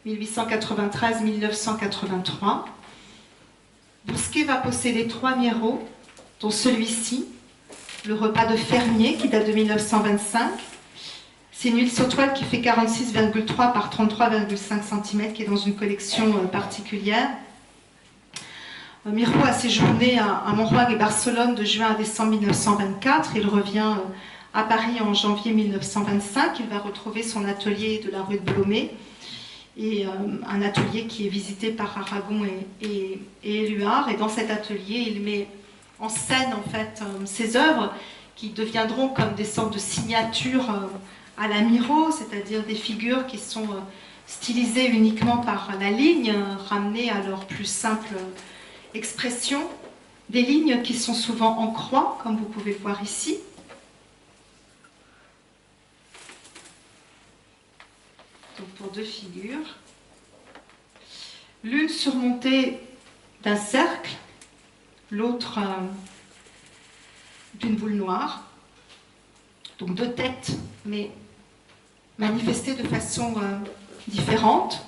1893-1983. Bousquet va posséder 3 Miró, dont celui-ci, le repas de fermier, qui date de 1925. C'est une huile sur toile qui fait 46,3 par 33,5 cm, qui est dans une collection particulière. Miró a séjourné à Montrouague et Barcelone de juin à décembre 1924. Il revient à Paris en janvier 1925. Il va retrouver son atelier de la rue de Blomet, et un atelier qui est visité par Aragon et Éluard. Et dans cet atelier, il met en scène en fait ses œuvres qui deviendront comme des sortes de signatures à la Miró, c'est-à-dire des figures qui sont stylisées uniquement par la ligne, ramenées à leur plus simple expression, des lignes qui sont souvent en croix, comme vous pouvez le voir ici. Donc pour 2 figures, l'une surmontée d'un cercle, l'autre d'une boule noire, donc 2 têtes, mais manifestées de façon différente.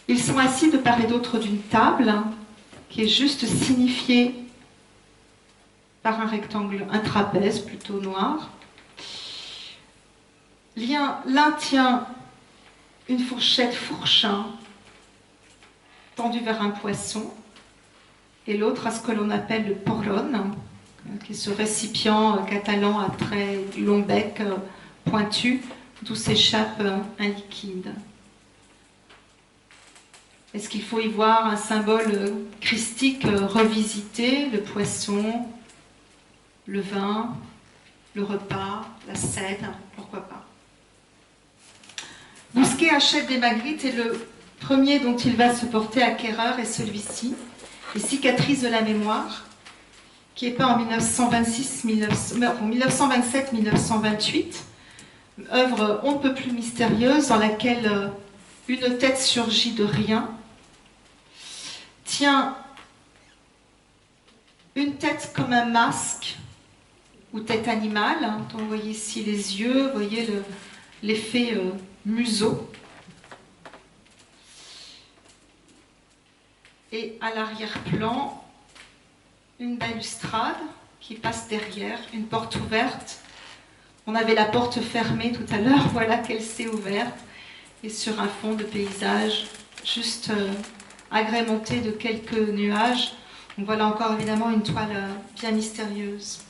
Ils sont assis de part et d'autre d'une table, qui est juste signifiée par un rectangle, un trapèze plutôt noir. L'un tient une fourchette fourchin tendue vers un poisson, et l'autre à ce que l'on appelle le porron, qui est ce récipient catalan à très long bec pointu, d'où s'échappe un liquide. Est-ce qu'il faut y voir un symbole christique revisité, le poisson, le vin, le repas, la scène, pourquoi pas. Bousquet achète des Magritte et le premier dont il va se porter acquéreur est celui-ci, Les cicatrices de la mémoire, qui est peint en 1927-1928, œuvre on ne peut plus mystérieuse dans laquelle une tête surgit de rien, tient une tête comme un masque ou tête animale, donc vous voyez ici les yeux, vous voyez l'effet museau. Et à l'arrière-plan, une balustrade qui passe derrière, une porte ouverte. On avait la porte fermée tout à l'heure, voilà qu'elle s'est ouverte. Et sur un fond de paysage juste agrémenté de quelques nuages, on voit là encore évidemment une toile bien mystérieuse.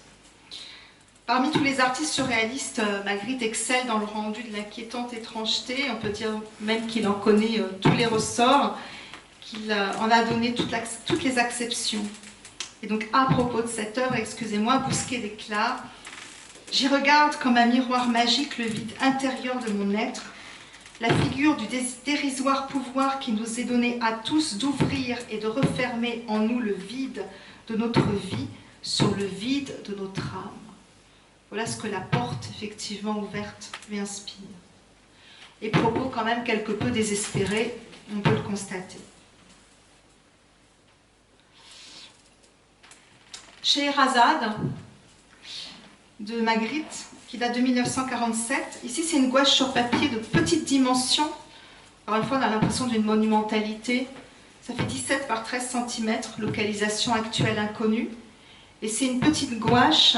Parmi tous les artistes surréalistes, Magritte excelle dans le rendu de l'inquiétante étrangeté. On peut dire même qu'il en connaît tous les ressorts, qu'il en a donné toutes les acceptions. Et donc à propos de cette œuvre, excusez-moi, Bousquet déclare « J'y regarde comme un miroir magique le vide intérieur de mon être, la figure du dérisoire pouvoir qui nous est donné à tous d'ouvrir et de refermer en nous le vide de notre vie, sur le vide de notre âme. Voilà ce que la porte, effectivement ouverte, lui inspire. Et propos quand même quelque peu désespérés, on peut le constater. Scheherazade, de Magritte, qui date de 1947. Ici, c'est une gouache sur papier de petite dimension. Encore une fois, on a l'impression d'une monumentalité. Ça fait 17 par 13 cm, localisation actuelle inconnue. Et c'est une petite gouache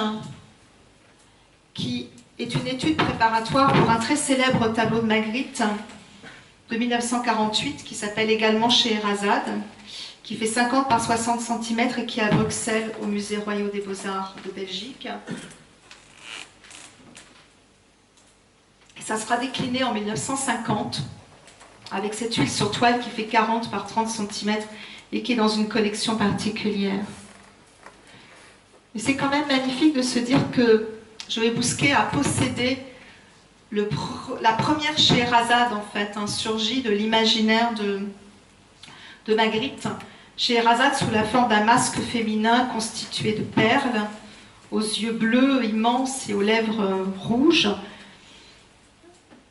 qui est une étude préparatoire pour un très célèbre tableau de Magritte de 1948 qui s'appelle également Scheherazade, qui fait 50 par 60 cm et qui est à Bruxelles au Musée Royal des Beaux-Arts de Belgique. Et ça sera décliné en 1950 avec cette huile sur toile qui fait 40 par 30 cm et qui est dans une collection particulière. Et c'est quand même magnifique de se dire que Joël Bousquet a possédé la première Scheherazade, en fait, surgie de l'imaginaire de Magritte. Scheherazade sous la forme d'un masque féminin constitué de perles, aux yeux bleus immenses et aux lèvres rouges.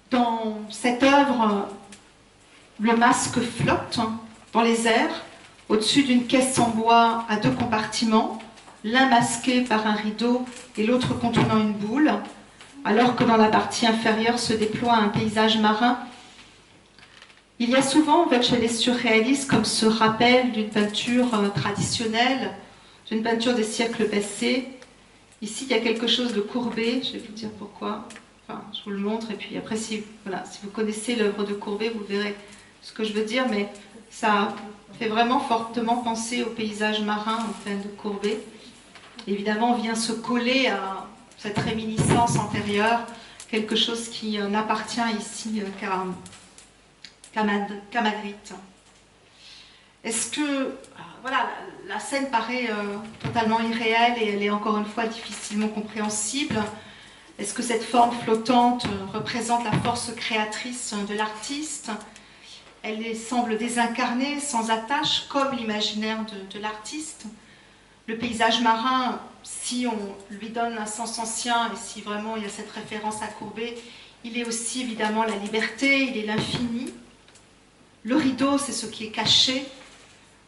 Dans cette œuvre, le masque flotte dans les airs, au-dessus d'une caisse en bois à 2 compartiments, l'un masqué par un rideau et l'autre contenant une boule, alors que dans la partie inférieure se déploie un paysage marin. Il y a souvent, en fait, chez les surréalistes, comme ce rappel d'une peinture traditionnelle, d'une peinture des siècles passés. Ici, il y a quelque chose de courbé, je vais vous dire pourquoi. Enfin, je vous le montre, et puis après, si vous connaissez l'œuvre de Courbet, vous verrez ce que je veux dire, mais ça fait vraiment fortement penser au paysage marin, enfin, de Courbet. Évidemment, on vient se coller à cette réminiscence antérieure, quelque chose qui n'appartient ici qu'à Magritte. Est-ce que, voilà, la scène paraît totalement irréelle et elle est encore une fois difficilement compréhensible. Est-ce que cette forme flottante représente la force créatrice de l'artiste? Elle semble désincarnée, sans attache, comme l'imaginaire de l'artiste. Le paysage marin, si on lui donne un sens ancien et si vraiment il y a cette référence à Courbet, il est aussi évidemment la liberté, il est l'infini. Le rideau, c'est ce qui est caché,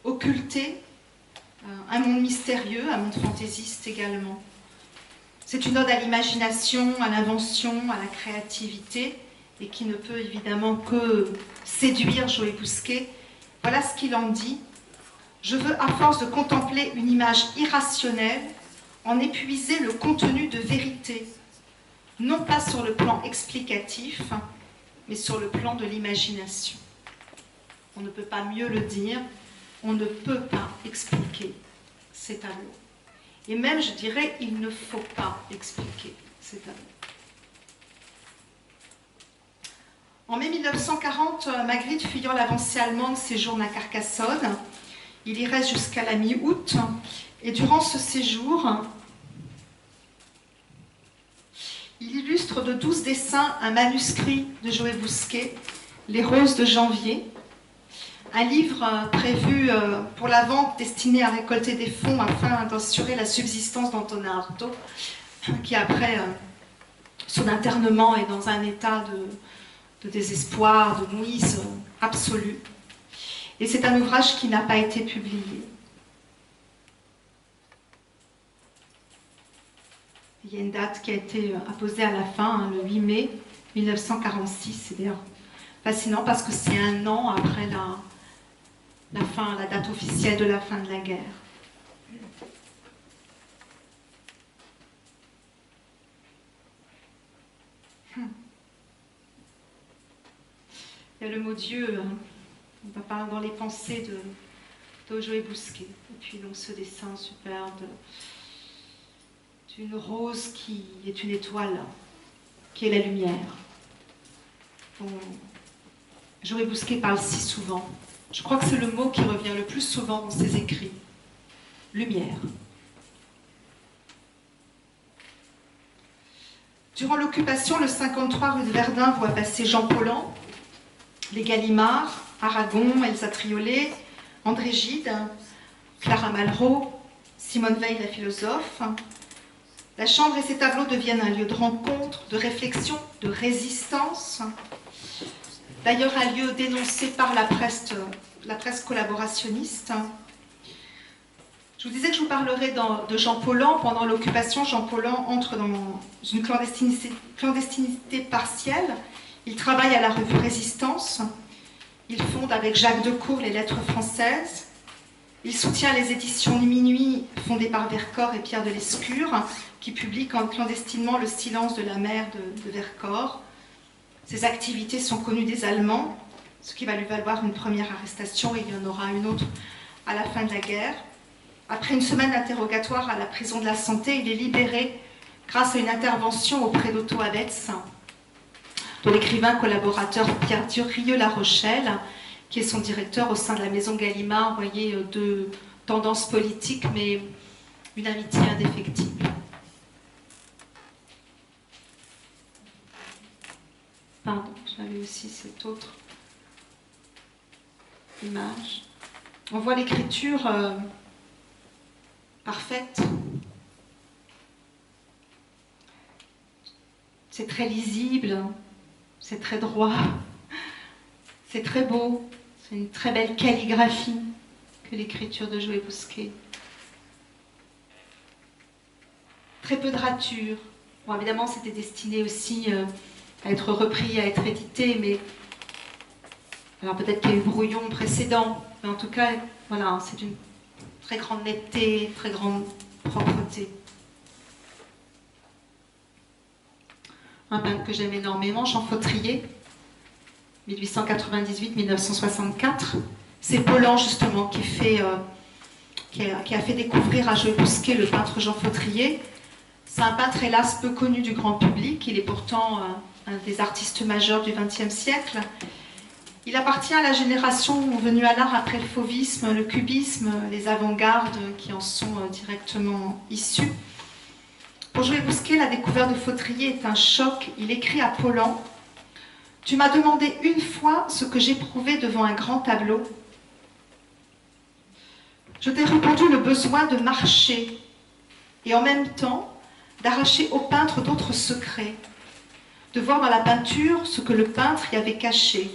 occulté, un monde mystérieux, un monde fantaisiste également. C'est une ode à l'imagination, à l'invention, à la créativité, et qui ne peut évidemment que séduire Joël Bousquet. Voilà ce qu'il en dit. Je veux, à force de contempler une image irrationnelle, en épuiser le contenu de vérité, non pas sur le plan explicatif, mais sur le plan de l'imagination. On ne peut pas mieux le dire, on ne peut pas expliquer ces tableaux. Et même, je dirais, il ne faut pas expliquer ces tableaux. En mai 1940, Magritte, fuyant l'avancée allemande, séjourne à Carcassonne. Il y reste jusqu'à la mi-août. Et durant ce séjour, il illustre de 12 dessins un manuscrit de Joël Bousquet, Les Roses de janvier, un livre prévu pour la vente destiné à récolter des fonds afin d'assurer la subsistance d'Antonin Artaud, qui après son internement est dans un état de désespoir, de mouise absolue. Et c'est un ouvrage qui n'a pas été publié. Il y a une date qui a été apposée à la fin, le 8 mai 1946. C'est d'ailleurs fascinant parce que c'est un an après la date officielle de la fin de la guerre. Il y a le mot Dieu, on va parler dans les pensées de Joël Bousquet. Et puis donc ce dessin superbe d'une rose qui est une étoile, qui est la lumière. Bon, Joël Bousquet parle si souvent. Je crois que c'est le mot qui revient le plus souvent dans ses écrits. Lumière. Durant l'occupation, le 53 rue de Verdun voit passer Jean Paulhan, les Gallimard, Aragon, Elsa Triolet, André Gide, Clara Malraux, Simone Veil, la philosophe. La chambre et ses tableaux deviennent un lieu de rencontre, de réflexion, de résistance. D'ailleurs, un lieu dénoncé par la presse collaborationniste. Je vous disais que je vous parlerai de Jean Paulhan. Pendant l'occupation, Jean Paulhan entre dans une clandestinité partielle. Il travaille à la revue Résistance. Il fonde avec Jacques Decour les Lettres françaises. Il soutient les éditions Minuit, fondées par Vercors et Pierre de Lescure, qui publient clandestinement Le silence de la mer de Vercors. Ses activités sont connues des Allemands, ce qui va lui valoir une première arrestation, et il y en aura une autre à la fin de la guerre. Après une semaine d'interrogatoire à la prison de la Santé, il est libéré grâce à une intervention auprès d'Otto Abetz, de l'écrivain collaborateur Pierre Durieux-La Rochelle, qui est son directeur au sein de la maison Gallimard. Vous voyez, deux tendances politiques, mais une amitié indéfectible. Pardon, j'avais aussi cette autre image. On voit l'écriture parfaite. C'est très lisible, c'est très droit, c'est très beau, c'est une très belle calligraphie que l'écriture de Joé Bousquet. Très peu de rature. Bon, évidemment, c'était destiné aussi à être repris, à être édité, mais alors peut-être qu'il y a eu brouillon précédent, mais en tout cas, voilà, c'est une très grande netteté, très grande propreté. Un peintre que j'aime énormément, Jean Fautrier, 1898-1964. C'est Paulhan, justement, qui a fait découvrir à Joé Bousquet le peintre Jean Fautrier. C'est un peintre, hélas, peu connu du grand public. Il est pourtant un des artistes majeurs du XXe siècle. Il appartient à la génération venue à l'art après le fauvisme, le cubisme, les avant-gardes qui en sont directement issus. Pour Joé Bousquet, la découverte de Fautrier est un choc. Il écrit à Paulhan: « Tu m'as demandé une fois ce que j'éprouvais devant un grand tableau. Je t'ai répondu le besoin de marcher et en même temps d'arracher au peintre d'autres secrets, de voir dans la peinture ce que le peintre y avait caché,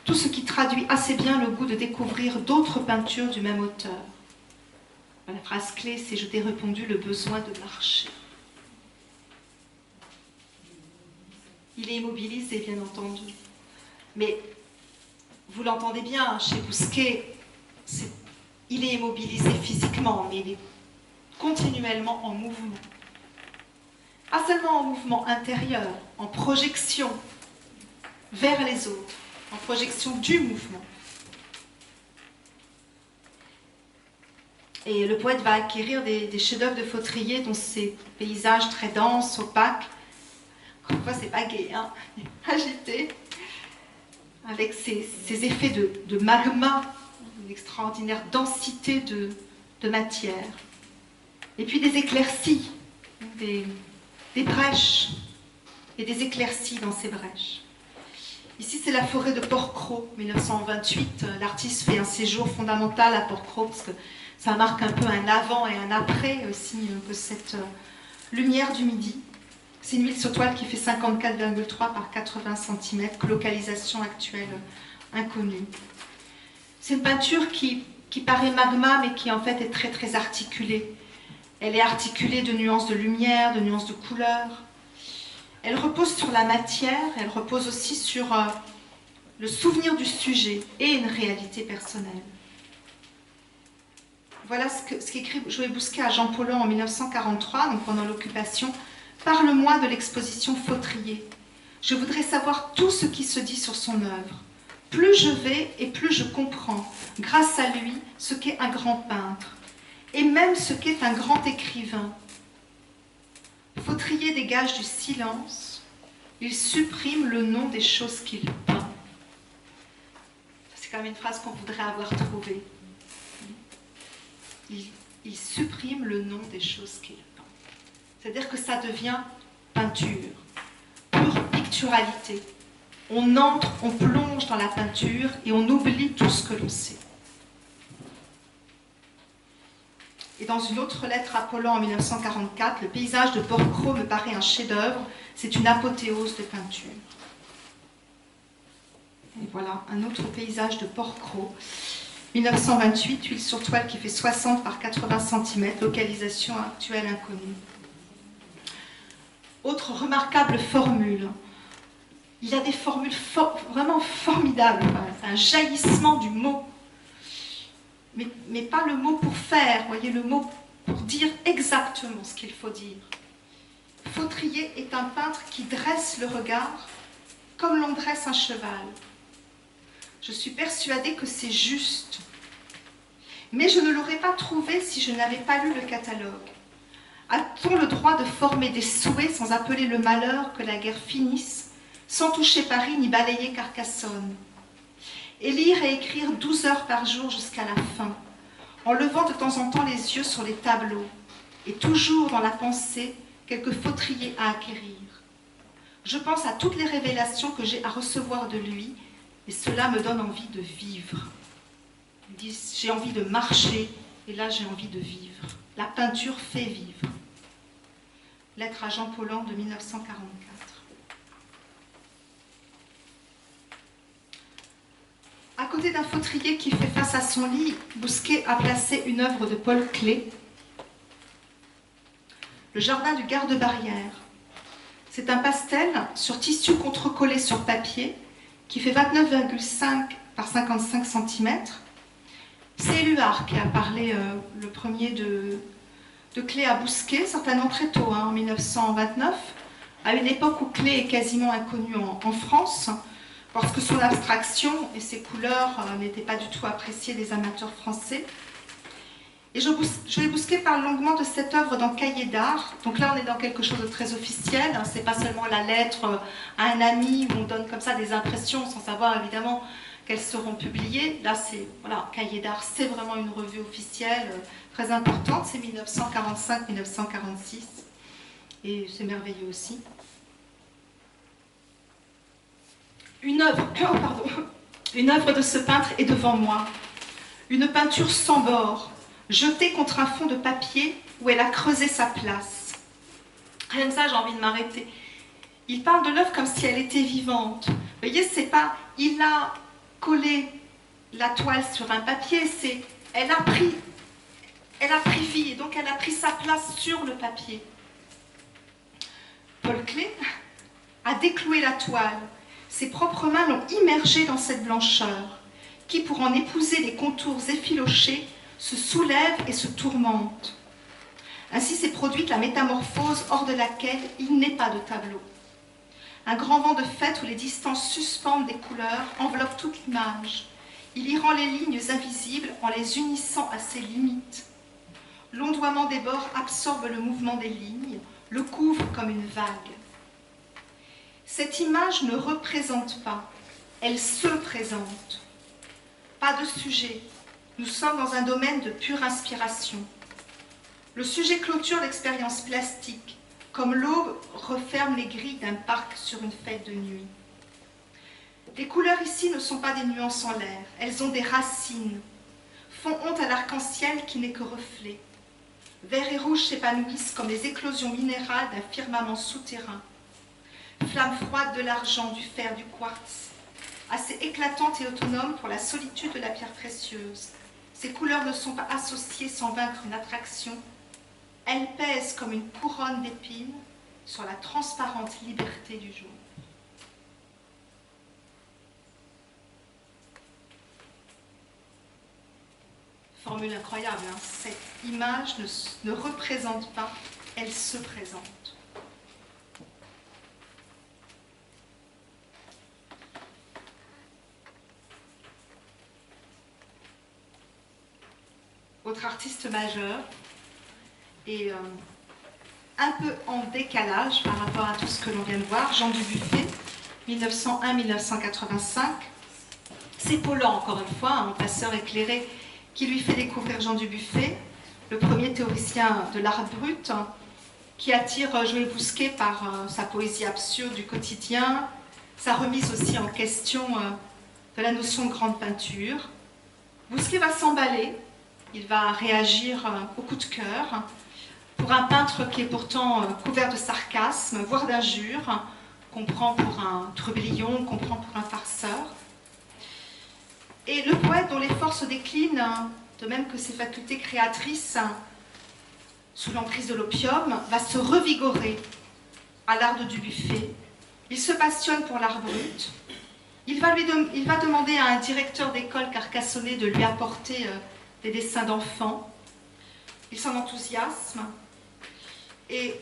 tout ce qui traduit assez bien le goût de découvrir d'autres peintures du même auteur. » La phrase clé, c'est « Je t'ai répondu le besoin de marcher ». Il est immobilisé, bien entendu. Mais vous l'entendez bien, chez Bousquet, il est immobilisé physiquement, mais il est continuellement en mouvement. Pas seulement en mouvement intérieur, en projection vers les autres, en projection du mouvement. Et le poète va acquérir des chefs-d'œuvre de Fautrier, dont ces paysages très denses, opaques. Encore une fois, c'est pas gai, hein, agité, avec ces effets de magma, une extraordinaire densité de matière. Et puis des éclaircies, des brèches, et des éclaircies dans ces brèches. Ici, c'est la forêt de Porquerolles, 1928. L'artiste fait un séjour fondamental à Porquerolles, parce que ça marque un peu un avant et un après aussi de cette lumière du midi. C'est une huile sur toile qui fait 54,3 par 80 cm, localisation actuelle inconnue. C'est une peinture qui paraît magma, mais qui en fait est très très articulée. Elle est articulée de nuances de lumière, de nuances de couleurs. Elle repose sur la matière, elle repose aussi sur le souvenir du sujet et une réalité personnelle. Voilà ce qu'écrit Joé Bousquet à Jean Paulhan en 1943, donc pendant l'occupation. « Parle-moi de l'exposition Fautrier. Je voudrais savoir tout ce qui se dit sur son œuvre. Plus je vais et plus je comprends, grâce à lui, ce qu'est un grand peintre, et même ce qu'est un grand écrivain. Fautrier dégage du silence, il supprime le nom des choses qu'il peint. » C'est quand même une phrase qu'on voudrait avoir trouvée. Il supprime le nom des choses qu'il peint. C'est-à-dire que ça devient peinture, pure picturalité. On entre, on plonge dans la peinture et on oublie tout ce que l'on sait. Et dans une autre lettre à Pollan en 1944, le paysage de Porquerolles me paraît un chef-d'œuvre, c'est une apothéose de peinture. Et voilà, un autre paysage de Porquerolles. 1928, huile sur toile qui fait 60 par 80 cm, localisation actuelle inconnue. Autre remarquable formule. Il y a des formules vraiment formidables, un jaillissement du mot. Mais pas le mot pour faire, voyez, le mot pour dire exactement ce qu'il faut dire. Fautrier est un peintre qui dresse le regard comme l'on dresse un cheval. Je suis persuadée que c'est juste. Mais je ne l'aurais pas trouvé si je n'avais pas lu le catalogue. A-t-on le droit de former des souhaits sans appeler le malheur que la guerre finisse, sans toucher Paris ni balayer Carcassonne? Et lire et écrire 12 heures par jour jusqu'à la fin, en levant de temps en temps les yeux sur les tableaux, et toujours dans la pensée quelques fautriers à acquérir. Je pense à toutes les révélations que j'ai à recevoir de lui, et cela me donne envie de vivre. Ils disent, j'ai envie de marcher, et là j'ai envie de vivre. La peinture fait vivre. Lettre à Jean Pollan de 1944. À côté d'un fautrier qui fait face à son lit, Bousquet a placé une œuvre de Paul Klee, Le jardin du garde-barrière. C'est un pastel sur tissu contrecollé sur papier qui fait 29,5 par 55 cm. C'est Éluard qui a parlé le premier de Klee à Bousquet, certainement très tôt, en 1929, à une époque où Klee est quasiment inconnu en France, parce que son abstraction et ses couleurs n'étaient pas du tout appréciées des amateurs français. Et Joël Bousquet parle longuement de cette œuvre dans Cahiers d'art. Donc là, on est dans quelque chose de très officiel. C'est pas seulement la lettre à un ami où on donne comme ça des impressions sans savoir évidemment qu'elles seront publiées. Là, c'est voilà, Cahiers d'art, c'est vraiment une revue officielle très importante. C'est 1945-1946 et c'est merveilleux aussi. Une œuvre de ce peintre est devant moi. Une peinture sans bord, jetée contre un fond de papier où elle a creusé sa place. Rien que ça, j'ai envie de m'arrêter. Il parle de l'œuvre comme si elle était vivante. Vous voyez, c'est pas il a collé la toile sur un papier, c'est elle a pris vie et donc elle a pris sa place sur le papier. Paul Klee a décloué la toile. Ses propres mains l'ont immergée dans cette blancheur, qui, pour en épouser les contours effilochés, se soulève et se tourmente. Ainsi s'est produite la métamorphose hors de laquelle il n'est pas de tableau. Un grand vent de fête où les distances suspendent des couleurs enveloppe toute l'image. Il y rend les lignes invisibles en les unissant à ses limites. L'ondoiement des bords absorbe le mouvement des lignes, le couvre comme une vague. Cette image ne représente pas, elle se présente. Pas de sujet, nous sommes dans un domaine de pure inspiration. Le sujet clôture l'expérience plastique, comme l'aube referme les grilles d'un parc sur une fête de nuit. Les couleurs ici ne sont pas des nuances en l'air, elles ont des racines, font honte à l'arc-en-ciel qui n'est que reflet. Vert et rouge s'épanouissent comme les éclosions minérales d'un firmament souterrain. Flamme froide de l'argent, du fer, du quartz, assez éclatante et autonome pour la solitude de la pierre précieuse. Ces couleurs ne sont pas associées sans vaincre une attraction. Elles pèsent comme une couronne d'épines sur la transparente liberté du jour. Formule incroyable, hein. Cette image ne représente pas, elle se présente. Autre artiste majeur, et un peu en décalage par rapport à tout ce que l'on vient de voir, Jean Dubuffet, 1901-1985. C'est Pollan, encore une fois, un passeur éclairé, qui lui fait découvrir Jean Dubuffet, le premier théoricien de l'art brut, qui attire Joël Bousquet par sa poésie absurde du quotidien, sa remise aussi en question de la notion de grande peinture. Bousquet va s'emballer Il va réagir au coup de cœur. Pour un peintre qui est pourtant couvert de sarcasme, voire d'injures, qu'on prend pour un trublion, qu'on prend pour un farceur. Et le poète dont les forces déclinent, de même que ses facultés créatrices, sous l'emprise de l'opium, va se revigorer à l'art de Dubuffet. Il se passionne pour l'art brut. Il va demander à un directeur d'école carcassonné de lui apporter des dessins d'enfants. Il s'en enthousiasme. Et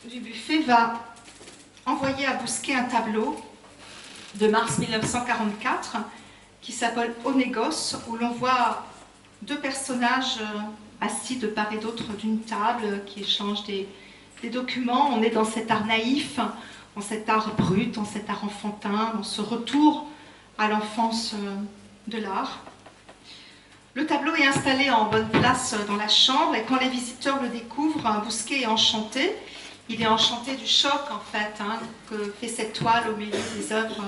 Dubuffet va envoyer à Bousquet un tableau de mars 1944 qui s'appelle Au négoce, où l'on voit deux personnages assis de part et d'autre d'une table qui échangent des documents. On est dans cet art naïf, dans cet art brut, dans cet art enfantin, dans ce retour à l'enfance de l'art. Le tableau est installé en bonne place dans la chambre et quand les visiteurs le découvrent, Bousquet est enchanté. Il est enchanté du choc en fait que fait cette toile au milieu des œuvres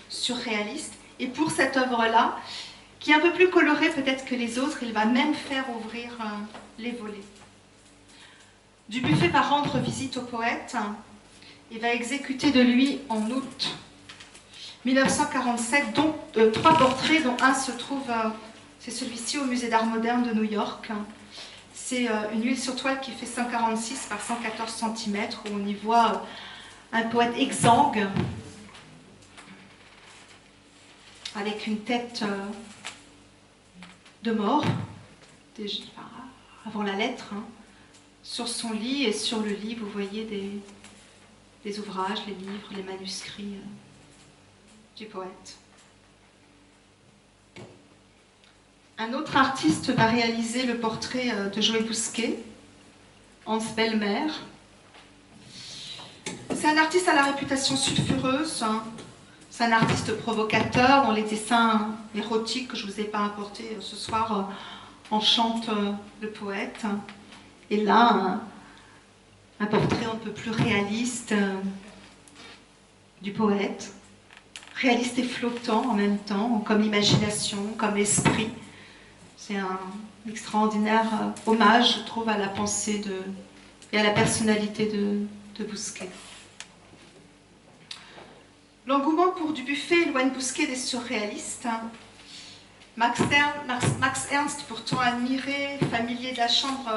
surréalistes. Et pour cette œuvre-là, qui est un peu plus colorée peut-être que les autres, il va même faire ouvrir les volets. Dubuffet va rendre visite au poète et va exécuter de lui en août 1947 dont 3 portraits, dont un se trouve, c'est celui-ci au musée d'art moderne de New York. C'est une huile sur toile qui fait 146 par 114 cm, où on y voit un poète exsangue, avec une tête de mort, déjà, avant la lettre, sur son lit, et sur le lit, vous voyez des ouvrages, les livres, les manuscrits du poète. Un autre artiste va réaliser le portrait de Joë Bousquet, Hans Bellmer. C'est un artiste à la réputation sulfureuse. C'est un artiste provocateur dont les dessins érotiques que je ne vous ai pas apportés ce soir enchantent le poète. Et là, un portrait un peu plus réaliste du poète, réaliste et flottant en même temps, comme imagination, comme esprit. C'est un extraordinaire hommage, je trouve, à la pensée et à la personnalité de Bousquet. L'engouement pour Dubuffet éloigne Bousquet des surréalistes. Max Ernst, pourtant admiré, familier de la chambre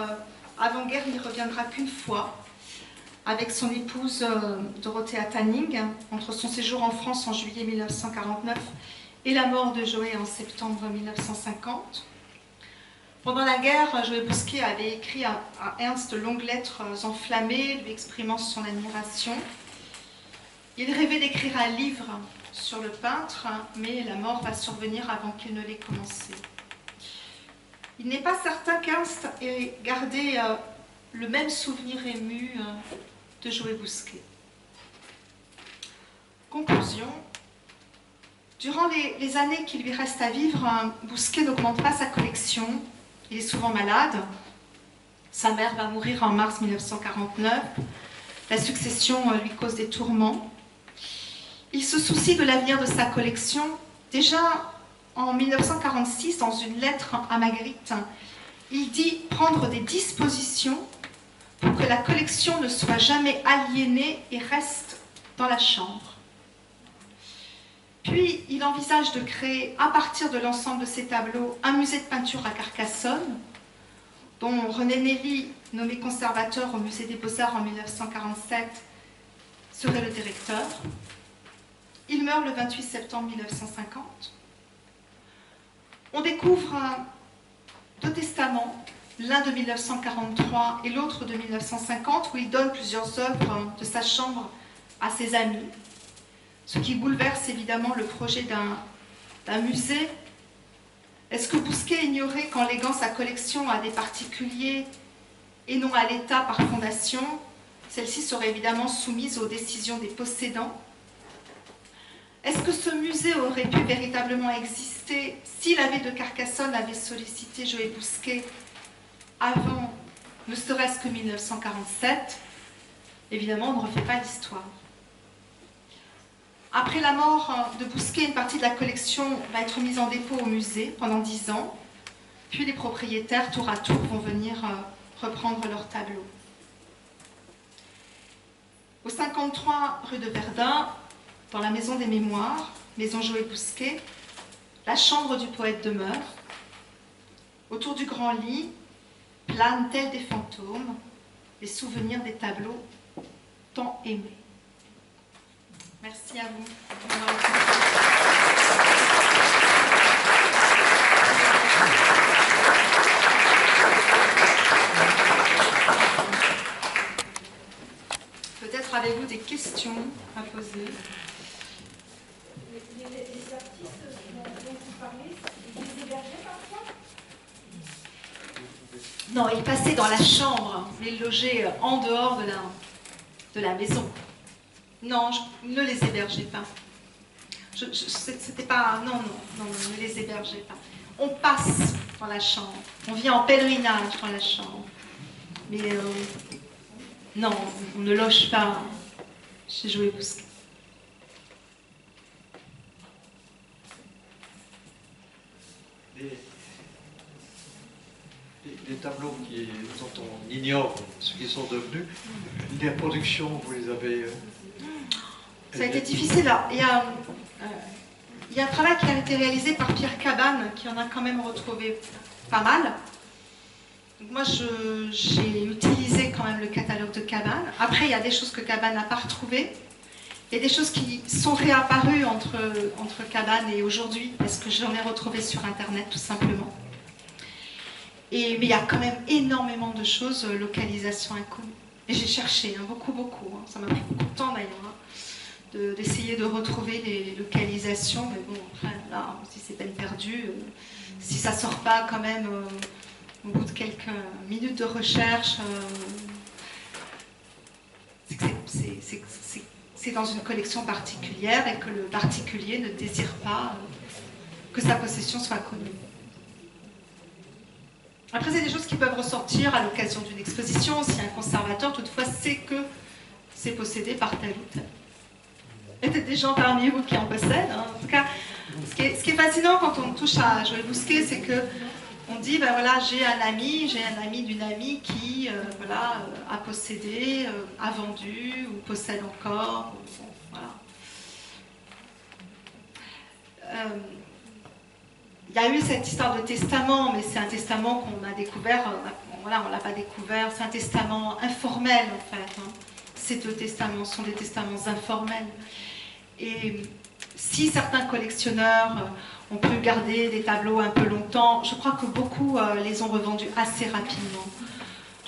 avant-guerre, n'y reviendra qu'une fois, avec son épouse Dorothea Tanning, entre son séjour en France en juillet 1949 et la mort de Joë en septembre 1950. Pendant la guerre, Joë Bousquet avait écrit à Ernst de longues lettres enflammées, lui exprimant son admiration. Il rêvait d'écrire un livre sur le peintre, mais la mort va survenir avant qu'il ne l'ait commencé. Il n'est pas certain qu'Ernst ait gardé le même souvenir ému de Joë Bousquet. Conclusion. Durant les années qui lui restent à vivre, Bousquet n'augmente pas sa collection. Il est souvent malade. Sa mère va mourir en mars 1949. La succession lui cause des tourments. Il se soucie de l'avenir de sa collection. Déjà en 1946, dans une lettre à Magritte, il dit prendre des dispositions pour que la collection ne soit jamais aliénée et reste dans la chambre. Puis, il envisage de créer, à partir de l'ensemble de ses tableaux, un musée de peinture à Carcassonne, dont René Nelly, nommé conservateur au musée des Beaux-Arts en 1947, serait le directeur. Il meurt le 28 septembre 1950. On découvre 2 testaments, l'un de 1943 et l'autre de 1950, où il donne plusieurs œuvres de sa chambre à ses amis, ce qui bouleverse évidemment le projet d'un musée. Est-ce que Bousquet ignorait qu'en léguant sa collection à des particuliers et non à l'État par fondation, celle-ci serait évidemment soumise aux décisions des possédants? Est-ce que ce musée aurait pu véritablement exister si la ville de Carcassonne avait sollicité Joë Bousquet avant, ne serait-ce que 1947? Évidemment, on ne refait pas l'histoire. Après la mort de Bousquet, une partie de la collection va être mise en dépôt au musée pendant 10 ans. Puis les propriétaires, tour à tour, vont venir reprendre leur tableau. Au 53 rue de Verdun, dans la maison des mémoires, maison Joé Bousquet, la chambre du poète demeure. Autour du grand lit, planent tels des fantômes, les souvenirs des tableaux tant aimés. Merci à vous. Peut-être avez-vous des questions à poser? Les artistes dont vous parlez, ils les hébergeaient parfois? Non, ils passaient dans la chambre, mais ils logeaient en dehors de la maison. Non, je ne les hébergeais pas. C'était pas... Non, ne les hébergeais pas. On passe dans la chambre. On vient en pèlerinage dans la chambre. Mais non, on ne loge pas chez Joé Bousquet. Les tableaux dont on ignore ce qu'ils sont devenus, les reproductions, vous les avez... Ça a été difficile. Là. Il y a un travail qui a été réalisé par Pierre Cabane, qui en a quand même retrouvé pas mal. Donc moi, j'ai utilisé quand même le catalogue de Cabane. Après, il y a des choses que Cabane n'a pas retrouvées. Il y a des choses qui sont réapparues entre Cabane et aujourd'hui, parce que j'en ai retrouvé sur Internet, tout simplement. Mais il y a quand même énormément de choses, localisation inconnue. Et j'ai cherché, hein, beaucoup. Hein. Ça m'a pris beaucoup de temps d'ailleurs, hein, d'essayer de retrouver les localisations. Mais bon, après, là, si c'est peine perdue, si ça ne sort pas quand même au bout de quelques minutes de recherche, c'est dans une collection particulière et que le particulier ne désire pas que sa possession soit connue. Après, c'est des choses qui peuvent ressortir à l'occasion d'une exposition, si un conservateur, toutefois, sait que c'est possédé par tel ou tel. Il y a peut-être des gens parmi vous qui en possèdent. Hein. En tout cas, ce qui est fascinant quand on touche à Joé Bousquet, c'est que on dit, ben voilà, j'ai un ami d'une amie qui voilà, a possédé, a vendu ou possède encore. Bon, voilà. Il y a eu cette histoire de testament, mais c'est un testament qu'on a découvert, voilà, on ne l'a pas découvert, c'est un testament informel en fait. Hein. Ces deux testaments sont des testaments informels. Et si certains collectionneurs ont pu garder des tableaux un peu longtemps, je crois que beaucoup les ont revendus assez rapidement.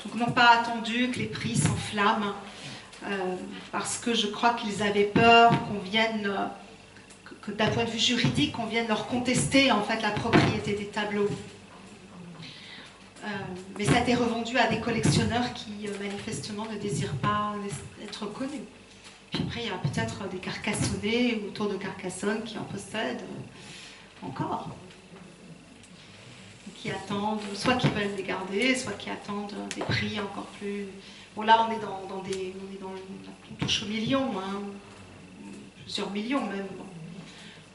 Donc n'ont pas attendu que les prix s'enflamment, parce que je crois qu'ils avaient peur qu'on vienne... que d'un point de vue juridique, on vienne leur contester en fait la propriété des tableaux. Mais ça a été revendu à des collectionneurs qui manifestement ne désirent pas être connus. Puis après, il y a peut-être des Carcassonnais autour de Carcassonne qui en possèdent encore. Qui attendent, soit qui veulent les garder, soit qui attendent des prix encore plus... Bon là, on est on touche aux millions, hein, plusieurs millions même. Bon.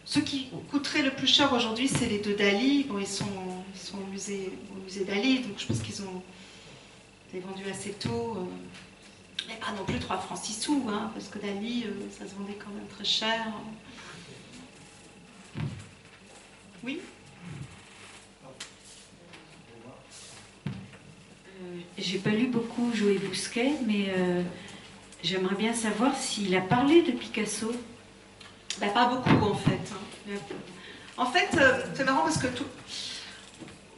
Ce qui coûterait le plus cher aujourd'hui, c'est les deux Dali. Bon, ils sont au musée Dali, donc je pense qu'ils ont été vendus assez tôt. Mais pas non plus 3 francs 6 sous, hein, parce que Dali, ça se vendait quand même très cher. Oui ? J'ai pas lu beaucoup Joé Bousquet, mais j'aimerais bien savoir s'il a parlé de Picasso. Ben, pas beaucoup en fait. Hein. En fait, c'est marrant parce que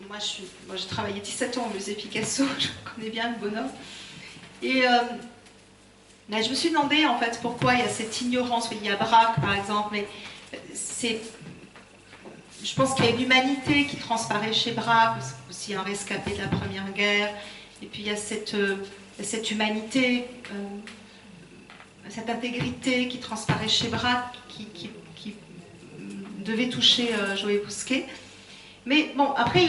moi j'ai travaillé 17 ans au musée Picasso, je connais bien le bonhomme. Et ben, je me suis demandé en fait pourquoi il y a cette ignorance. Il y a Braque par exemple, mais je pense qu'il y a une humanité qui transparaît chez Braque, aussi un rescapé de la Première Guerre. Et puis il y a cette humanité, cette intégrité qui transparaît chez Braque, qui devait toucher Joé Bousquet. Mais bon, après,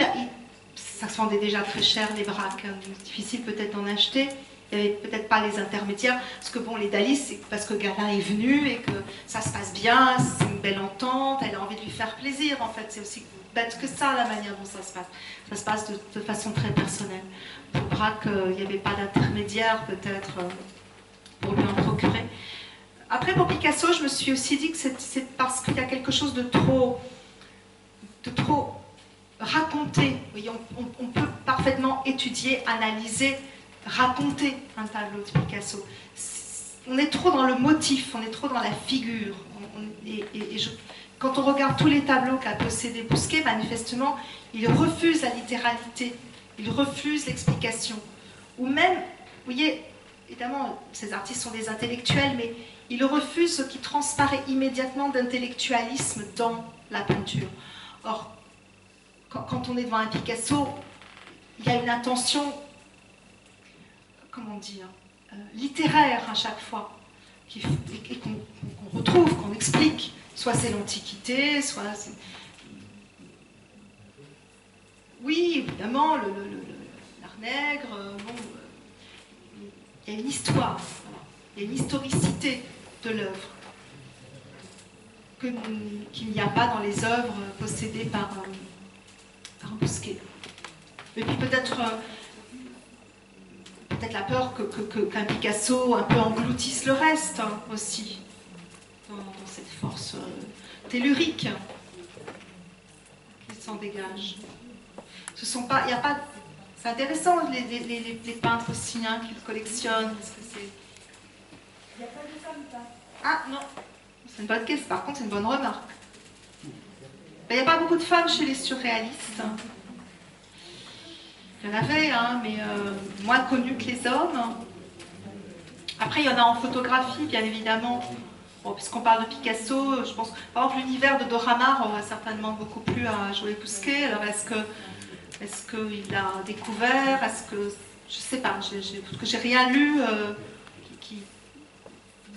ça se vendait déjà très cher, les Braques. Hein, difficile peut-être d'en acheter. Il n'y avait peut-être pas les intermédiaires. Parce que bon, les Dali, c'est parce que Gala est venu et que ça se passe bien, c'est une belle entente, elle a envie de lui faire plaisir, en fait. C'est aussi bête que ça, la manière dont ça se passe. Ça se passe de façon très personnelle. Il faudra qu'il n'y avait pas d'intermédiaire, peut-être, pour lui en procurer. Après, pour Picasso, je me suis aussi dit que c'est parce qu'il y a quelque chose de trop raconté. Oui, on peut parfaitement étudier, analyser, raconter un tableau de Picasso. On est trop dans le motif, on est trop dans la figure. Quand on regarde tous les tableaux qu'a possédé Bousquet, manifestement, il refuse la littéralité, il refuse l'explication. Ou même, vous voyez, évidemment, ces artistes sont des intellectuels, mais il refuse ce qui transparaît immédiatement d'intellectualisme dans la peinture. Or, quand on est devant un Picasso, il y a une intention, comment dire, littéraire à chaque fois, et qu'on retrouve, qu'on explique. Soit c'est l'Antiquité, soit c'est... Oui, évidemment, l'art nègre, bon, il y a une histoire, voilà. Il y a une historicité de l'œuvre qu'il n'y a pas dans les œuvres possédées par Bousquet. Et puis peut-être la peur qu'un Picasso un peu engloutisse le reste, hein, aussi, dans cette force tellurique qui s'en dégage. Ce sont pas, il y a pas, c'est intéressant les peintres aussi, hein, qu'ils collectionnent, parce que c'est... Il n'y a pas de femmes peintres. Ah non, c'est une bonne question. Par contre, c'est une bonne remarque. Il n'y a pas beaucoup de femmes chez les surréalistes. Il y en avait, hein, mais moins connues que les hommes. Après, il y en a en photographie, bien évidemment. Bon, puisqu'on parle de Picasso, je pense, par exemple, l'univers de Dora Maar aurait certainement beaucoup plu à Joé Bousquet. Alors, est-ce qu'il a découvert? Est-ce que, je sais pas, parce que j'ai rien lu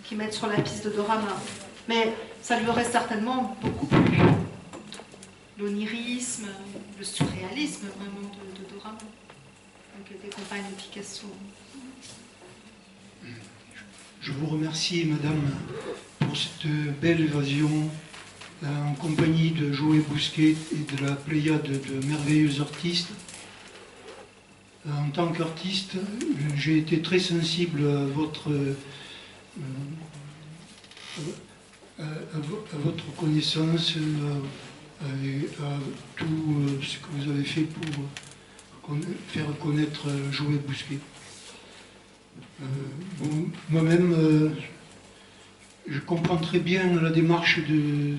qui mette sur la piste de Dora Maar. Mais ça lui aurait certainement beaucoup plu. L'onirisme, le surréalisme vraiment de Dora Maar, donc des compagnes de Picasso. Je vous remercie, madame, pour cette belle évasion en compagnie de Joé Bousquet et de la pléiade de merveilleux artistes. En tant qu'artiste, j'ai été très sensible à votre connaissance, à tout ce que vous avez fait pour faire connaître Joé Bousquet. Bon, moi-même, je comprends très bien la démarche de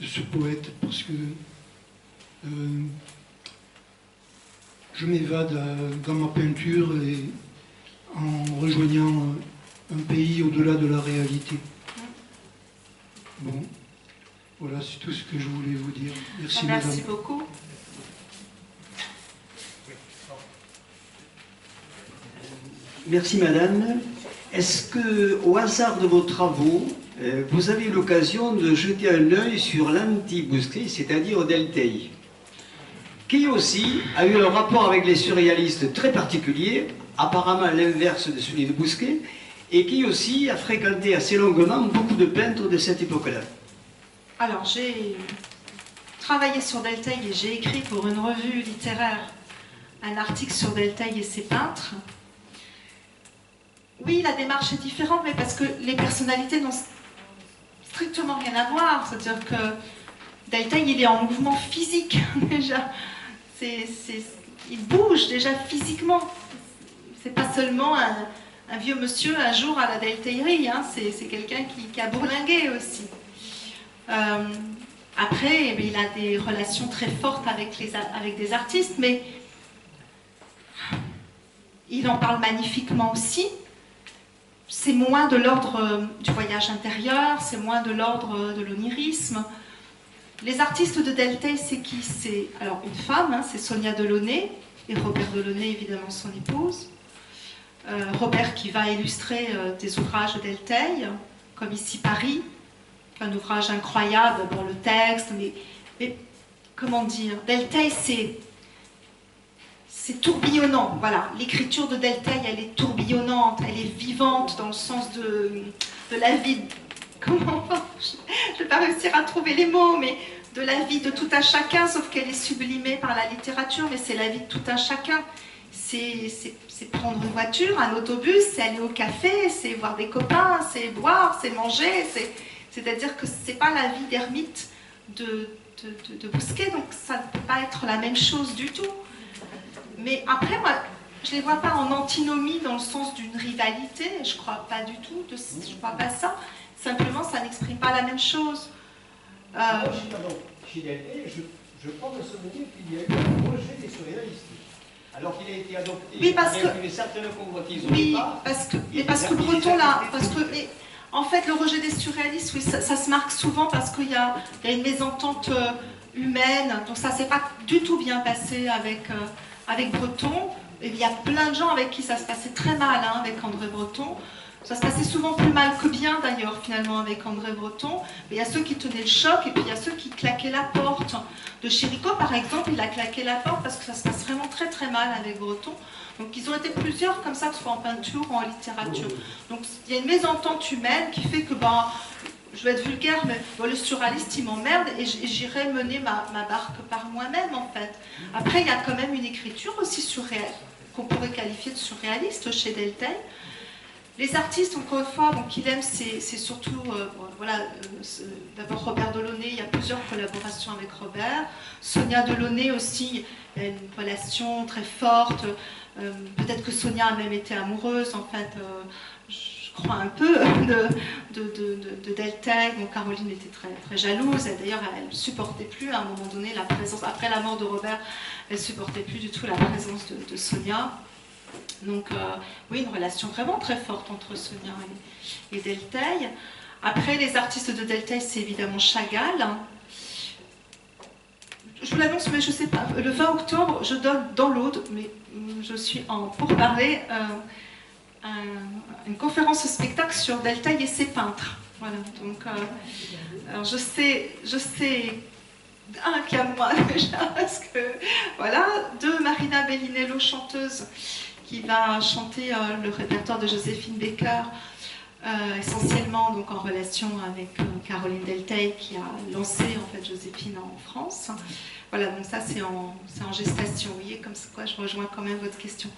ce poète, parce que je m'évade dans ma peinture et en rejoignant un pays au-delà de la réalité. Bon, voilà, c'est tout ce que je voulais vous dire. Merci, madame. Merci beaucoup. Merci madame. Est-ce que, au hasard de vos travaux, vous avez eu l'occasion de jeter un œil sur l'anti-Bousquet, c'est-à-dire Delteil, qui aussi a eu un rapport avec les surréalistes très particulier, apparemment à l'inverse de celui de Bousquet, et qui aussi a fréquenté assez longuement beaucoup de peintres de cette époque-là? Alors, j'ai travaillé sur Delteil et j'ai écrit pour une revue littéraire un article sur Delteil et ses peintres. Oui, la démarche est différente, mais parce que les personnalités n'ont strictement rien à voir. C'est-à-dire que Delteil, il est en mouvement physique, déjà. Il bouge déjà physiquement. C'est pas seulement un vieux monsieur un jour à la Delteillerie, hein. C'est quelqu'un qui a bourlingué aussi. Après, il a des relations très fortes avec des artistes, mais il en parle magnifiquement aussi. C'est moins de l'ordre du voyage intérieur, c'est moins de l'ordre de l'onirisme. Les artistes de Delteil, c'est qui? C'est alors une femme, hein, c'est Sonia Delaunay, et Robert Delaunay, évidemment son épouse. Robert qui va illustrer des ouvrages de Delteil, comme ici Paris, un ouvrage incroyable, bon, le texte, mais comment dire, Delteil, c'est tourbillonnant, voilà. L'écriture de Delteil, elle est tourbillonnante, elle est vivante dans le sens de la vie. Comment je ne vais pas réussir à trouver les mots, mais de la vie de tout un chacun, sauf qu'elle est sublimée par la littérature, mais c'est la vie de tout un chacun. C'est prendre une voiture, un autobus, c'est aller au café, c'est voir des copains, c'est boire, c'est manger, c'est-à-dire que c'est pas la vie d'ermite de Bousquet, donc ça ne peut pas être la même chose du tout. Mais après, moi, je ne les vois pas en antinomie dans le sens d'une rivalité, je ne crois pas du tout, je ne crois pas ça. Simplement, ça n'exprime pas la même chose. Chez Delteil, je prends le souvenir qu'il y a eu un rejet des surréalistes. Alors qu'il a été adopté, oui, parce que, une certaine convoitise au oui, départ. parce que Breton, là, en fait, le rejet des surréalistes, oui, ça se marque souvent parce qu'il y a une mésentente humaine, donc ça ne s'est pas du tout bien passé avec Breton. Et il y a plein de gens avec qui ça se passait très mal, hein, avec André Breton. Ça se passait souvent plus mal que bien, d'ailleurs, finalement, avec André Breton. Mais il y a ceux qui tenaient le choc, et puis il y a ceux qui claquaient la porte. De Chérico, par exemple, il a claqué la porte parce que ça se passe vraiment très très mal avec Breton. Donc ils ont été plusieurs comme ça, que ce soit en peinture ou en littérature. Donc il y a une mésentente humaine qui fait que, je vais être vulgaire, mais le surréaliste, il m'emmerde et j'irai mener ma barque par moi-même, en fait. Après, il y a quand même une écriture aussi surréelle, qu'on pourrait qualifier de surréaliste chez Delteil. Les artistes, encore une fois, qu'il aime, c'est surtout, d'abord Robert Delaunay, il y a plusieurs collaborations avec Robert. Sonia Delaunay aussi, il y a une relation très forte. Peut-être que Sonia a même été amoureuse, en fait, je crois un peu, de Delteil. Donc Caroline était très, très jalouse, et d'ailleurs elle ne supportait plus à un moment donné la présence, après la mort de Robert, elle ne supportait plus du tout la présence de Sonia. Donc oui, une relation vraiment très forte entre Sonia et Delteil. Après, les artistes de Delteil, c'est évidemment Chagall. Je vous l'annonce, mais je ne sais pas, le 20 octobre, je donne dans l'Aude, mais je suis en pourparlers, une conférence spectacle sur Delteil et ses peintres. Voilà, donc alors je sais un qui a moi déjà, parce que voilà, deux, Marina Bellinello, chanteuse, qui va chanter le répertoire de Joséphine Baker, essentiellement donc en relation avec Caroline Delteil, qui a lancé en fait Joséphine en France. Voilà, donc ça c'est en gestation. Vous voyez, comme quoi je rejoins quand même votre question.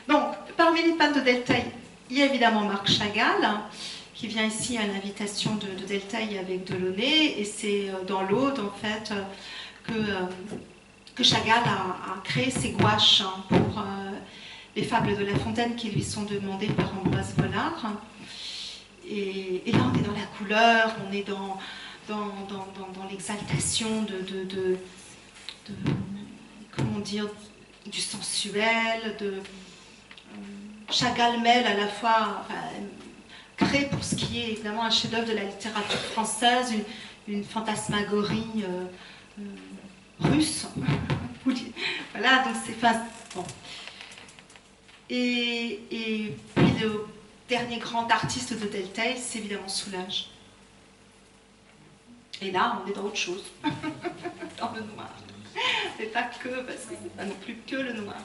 Donc, parmi les peintres de Delteil, il y a évidemment Marc Chagall, qui vient ici à l'invitation de Delteil avec Delaunay, et c'est dans l'Aude en fait que Chagall a créé ses gouaches pour les fables de La Fontaine qui lui sont demandées par Ambroise Vollard. Et là, on est dans la couleur, on est dans l'exaltation comment dire, du sensuel, Chagall mêle à la fois, crée pour ce qui est évidemment un chef-d'œuvre de la littérature française, une fantasmagorie russe. Voilà, donc c'est... Bon. Et puis le dernier grand artiste de Delteil, c'est évidemment Soulages. Et là, on est dans autre chose, dans le noir. C'est pas que, parce que c'est pas non plus que le noir.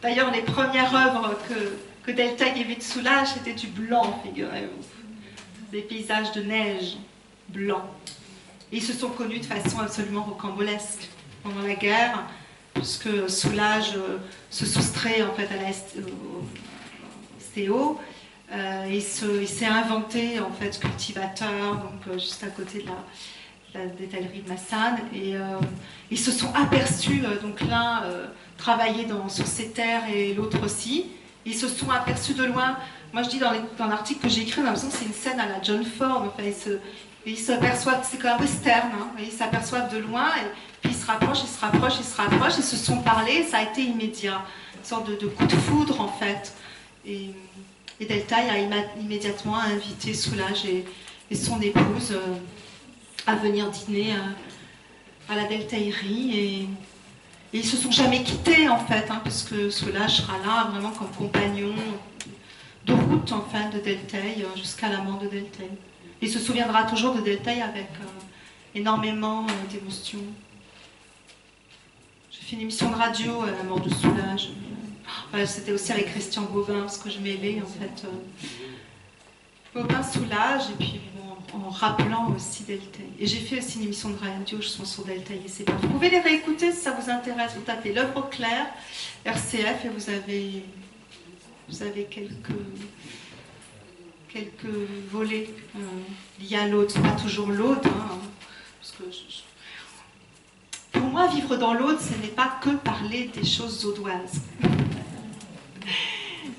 D'ailleurs, les premières œuvres que Delteil ait vues de Soulages, c'était du blanc, figurez-vous. Des paysages de neige blancs. Et ils se sont connus de façon absolument rocambolesque pendant la guerre, puisque Soulages se soustrait en fait à la STO. Il s'est inventé en fait cultivateur, donc juste à côté de la détaillerie de Massane, et ils se sont aperçus, donc l'un travaillait sur ses terres et l'autre aussi. Ils se sont aperçus de loin. Moi je dis dans l'article que j'ai écrit, on a l'impression que c'est une scène à la John Ford. Enfin, ils s'aperçoivent, c'est comme un western, hein, ils s'aperçoivent de loin, et puis ils se rapprochent, ils se rapprochent, ils se rapprochent, ils se sont parlé, ça a été immédiat, une sorte de coup de foudre en fait. Et Delteil a immédiatement invité Soulages et son épouse à venir dîner à la Delteillerie, et ils se sont jamais quittés en fait, hein, parce que Soulages sera là vraiment comme compagnon de route en fait de Delteil jusqu'à la mort de Delteil. Il se souviendra toujours de Delteil avec énormément d'émotion. J'ai fait une émission de radio à la mort de Soulages. C'était aussi avec Christian Bobin, parce que je mêlais en fait Bobin, Soulages, et puis bon, en rappelant aussi Delteil. Et j'ai fait aussi une émission de radio, je suis sur Delteil et c'est pas. Vous pouvez les réécouter si ça vous intéresse. Vous tapez l'œuvre claire, RCF, et vous avez quelques volets liés à l'Aude. C'est pas toujours l'Aude, hein, parce que pour moi, vivre dans l'Aude, ce n'est pas que parler des choses audoises.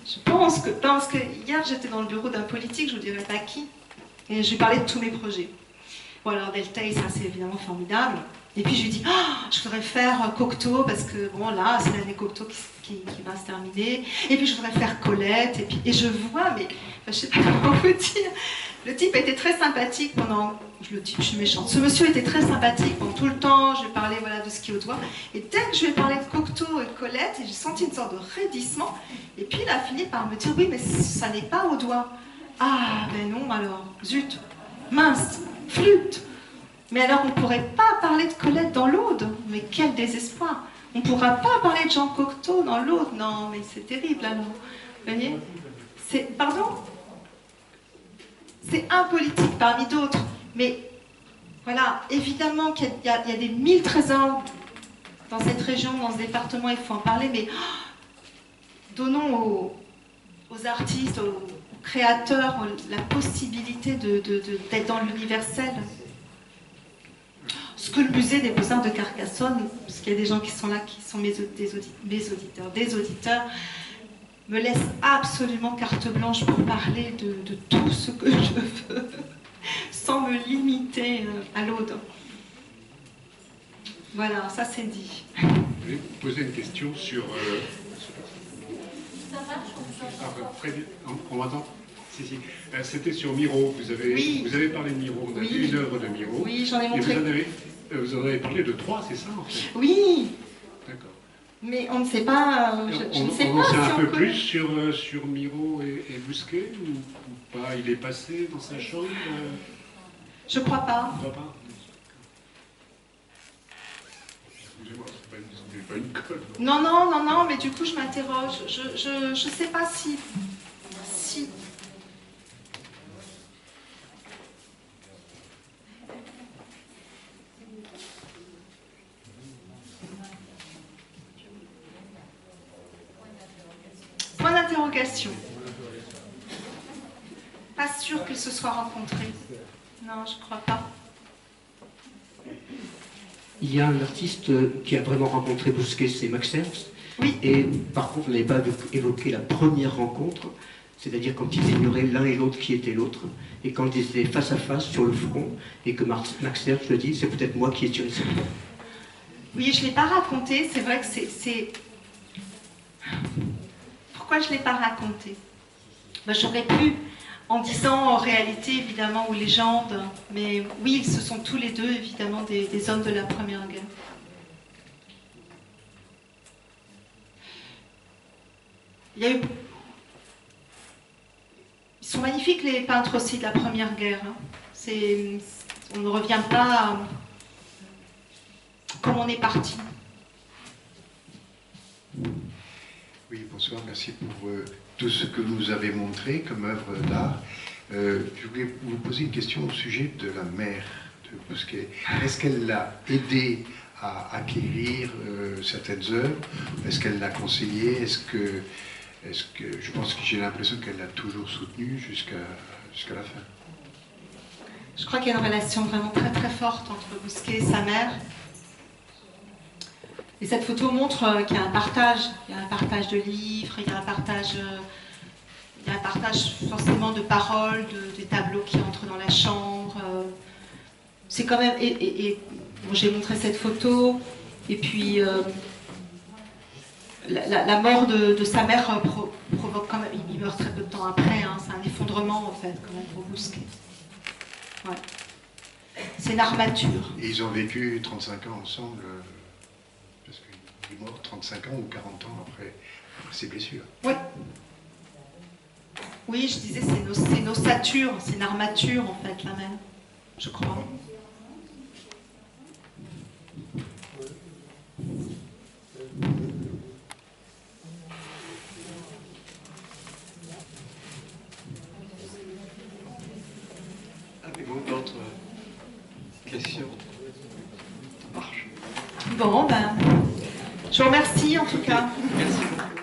Je pense que hier, j'étais dans le bureau d'un politique, je ne vous dirai pas qui, et je lui parlais de tous mes projets. Bon, alors Delteil, ça c'est évidemment formidable. Et puis je lui dis, je voudrais faire Cocteau, parce que bon, là, c'est l'année Cocteau qui va se terminer. Et puis je voudrais faire Colette. Et je vois, mais je ne sais pas comment vous dire. Le type était très sympathique pendant. Le type, je suis méchante. Ce monsieur était très sympathique pendant tout le temps. Je lui parlais voilà, de ce qui est au doigt. Et dès que je lui ai parlé de Cocteau et de Colette, j'ai senti une sorte de raidissement. Et puis il a fini par me dire, oui, mais ça n'est pas au doigt. Ah, ben non, alors, zut, mince, flûte. Mais alors, on ne pourrait pas parler de Colette dans l'Aude. Mais quel désespoir. On ne pourra pas parler de Jean Cocteau dans l'Aude. Non, mais c'est terrible, alors. Vous voyez? Pardon? C'est un politique parmi d'autres. Mais voilà, évidemment qu'il y a des 1000 trésors dans cette région, dans ce département, il faut en parler, mais donnons aux artistes, aux créateurs, la possibilité d'être dans l'universel. Ce que le musée des Beaux-Arts de Carcassonne, parce qu'il y a des gens qui sont là, qui sont des auditeurs, me laisse absolument carte blanche pour parler de tout ce que je veux, sans me limiter à l'Aude. Voilà, ça c'est dit. Je voulais vous poser une question sur... On m'entend? Si. C'était sur Miro. Vous avez parlé de Miro. On a vu une œuvre de Miro. Oui, j'en ai montré. Et vous en avez parlé de 3, c'est ça en fait? Oui. D'accord. Mais on ne sait pas. Je ne sais pas. On en sait si un peu peut... plus sur Miro et Bousquet ou pas? Il est passé dans sa chambre? Je crois pas. Je crois pas. Excusez-moi, c'est pas une colle. Non, mais du coup je m'interroge. Je sais pas si. Point d'interrogation. Pas sûr qu'ils se soient rencontrés. Non, je crois pas. Il y a un artiste qui a vraiment rencontré Bousquet, c'est Max Ernst. Oui. Et par contre, vous n'avez pas évoqué la première rencontre, c'est-à-dire quand ils ignoraient l'un et l'autre qui était l'autre, et quand ils étaient face à face sur le front, et que Max Ernst le dit, c'est peut-être moi qui ai tiré cette balle. Oui, je ne l'ai pas raconté, c'est vrai que c'est... Pourquoi je ne l'ai pas raconté? J'aurais pu, en disant en réalité, évidemment, ou légende, mais oui, ce sont tous les deux, évidemment, des hommes de la Première Guerre. Il y a eu... Ils sont magnifiques, les peintres aussi de la Première Guerre. Hein. On ne revient pas comme on est parti. Oui, bonsoir, merci pour tout ce que vous nous avez montré comme œuvre d'art. Je voulais vous poser une question au sujet de la mère de Bousquet. Est-ce qu'elle l'a aidé à acquérir certaines œuvres? Est-ce qu'elle l'a conseillé? Est-ce que je pense que j'ai l'impression qu'elle l'a toujours soutenu jusqu'à la fin? Je crois qu'il y a une relation vraiment très très forte entre Bousquet et sa mère. Et cette photo montre qu'il y a un partage. Il y a un partage de livres, il y a un partage forcément de paroles, des tableaux qui entrent dans la chambre. C'est quand même... Bon, j'ai montré cette photo, et puis la mort de sa mère provoque quand même... Il meurt très peu de temps après, hein, c'est un effondrement en fait, quand même, pour Bousquet. Ouais. C'est une armature. Et ils ont vécu 35 ans ensemble, parce qu'il est mort 35 ans ou 40 ans après ses blessures. Oui. Oui, je disais, c'est une ossature, c'est une armature en fait, la même, je crois. questions. Ça marche. Bon, ben, je vous remercie en tout cas. Merci beaucoup.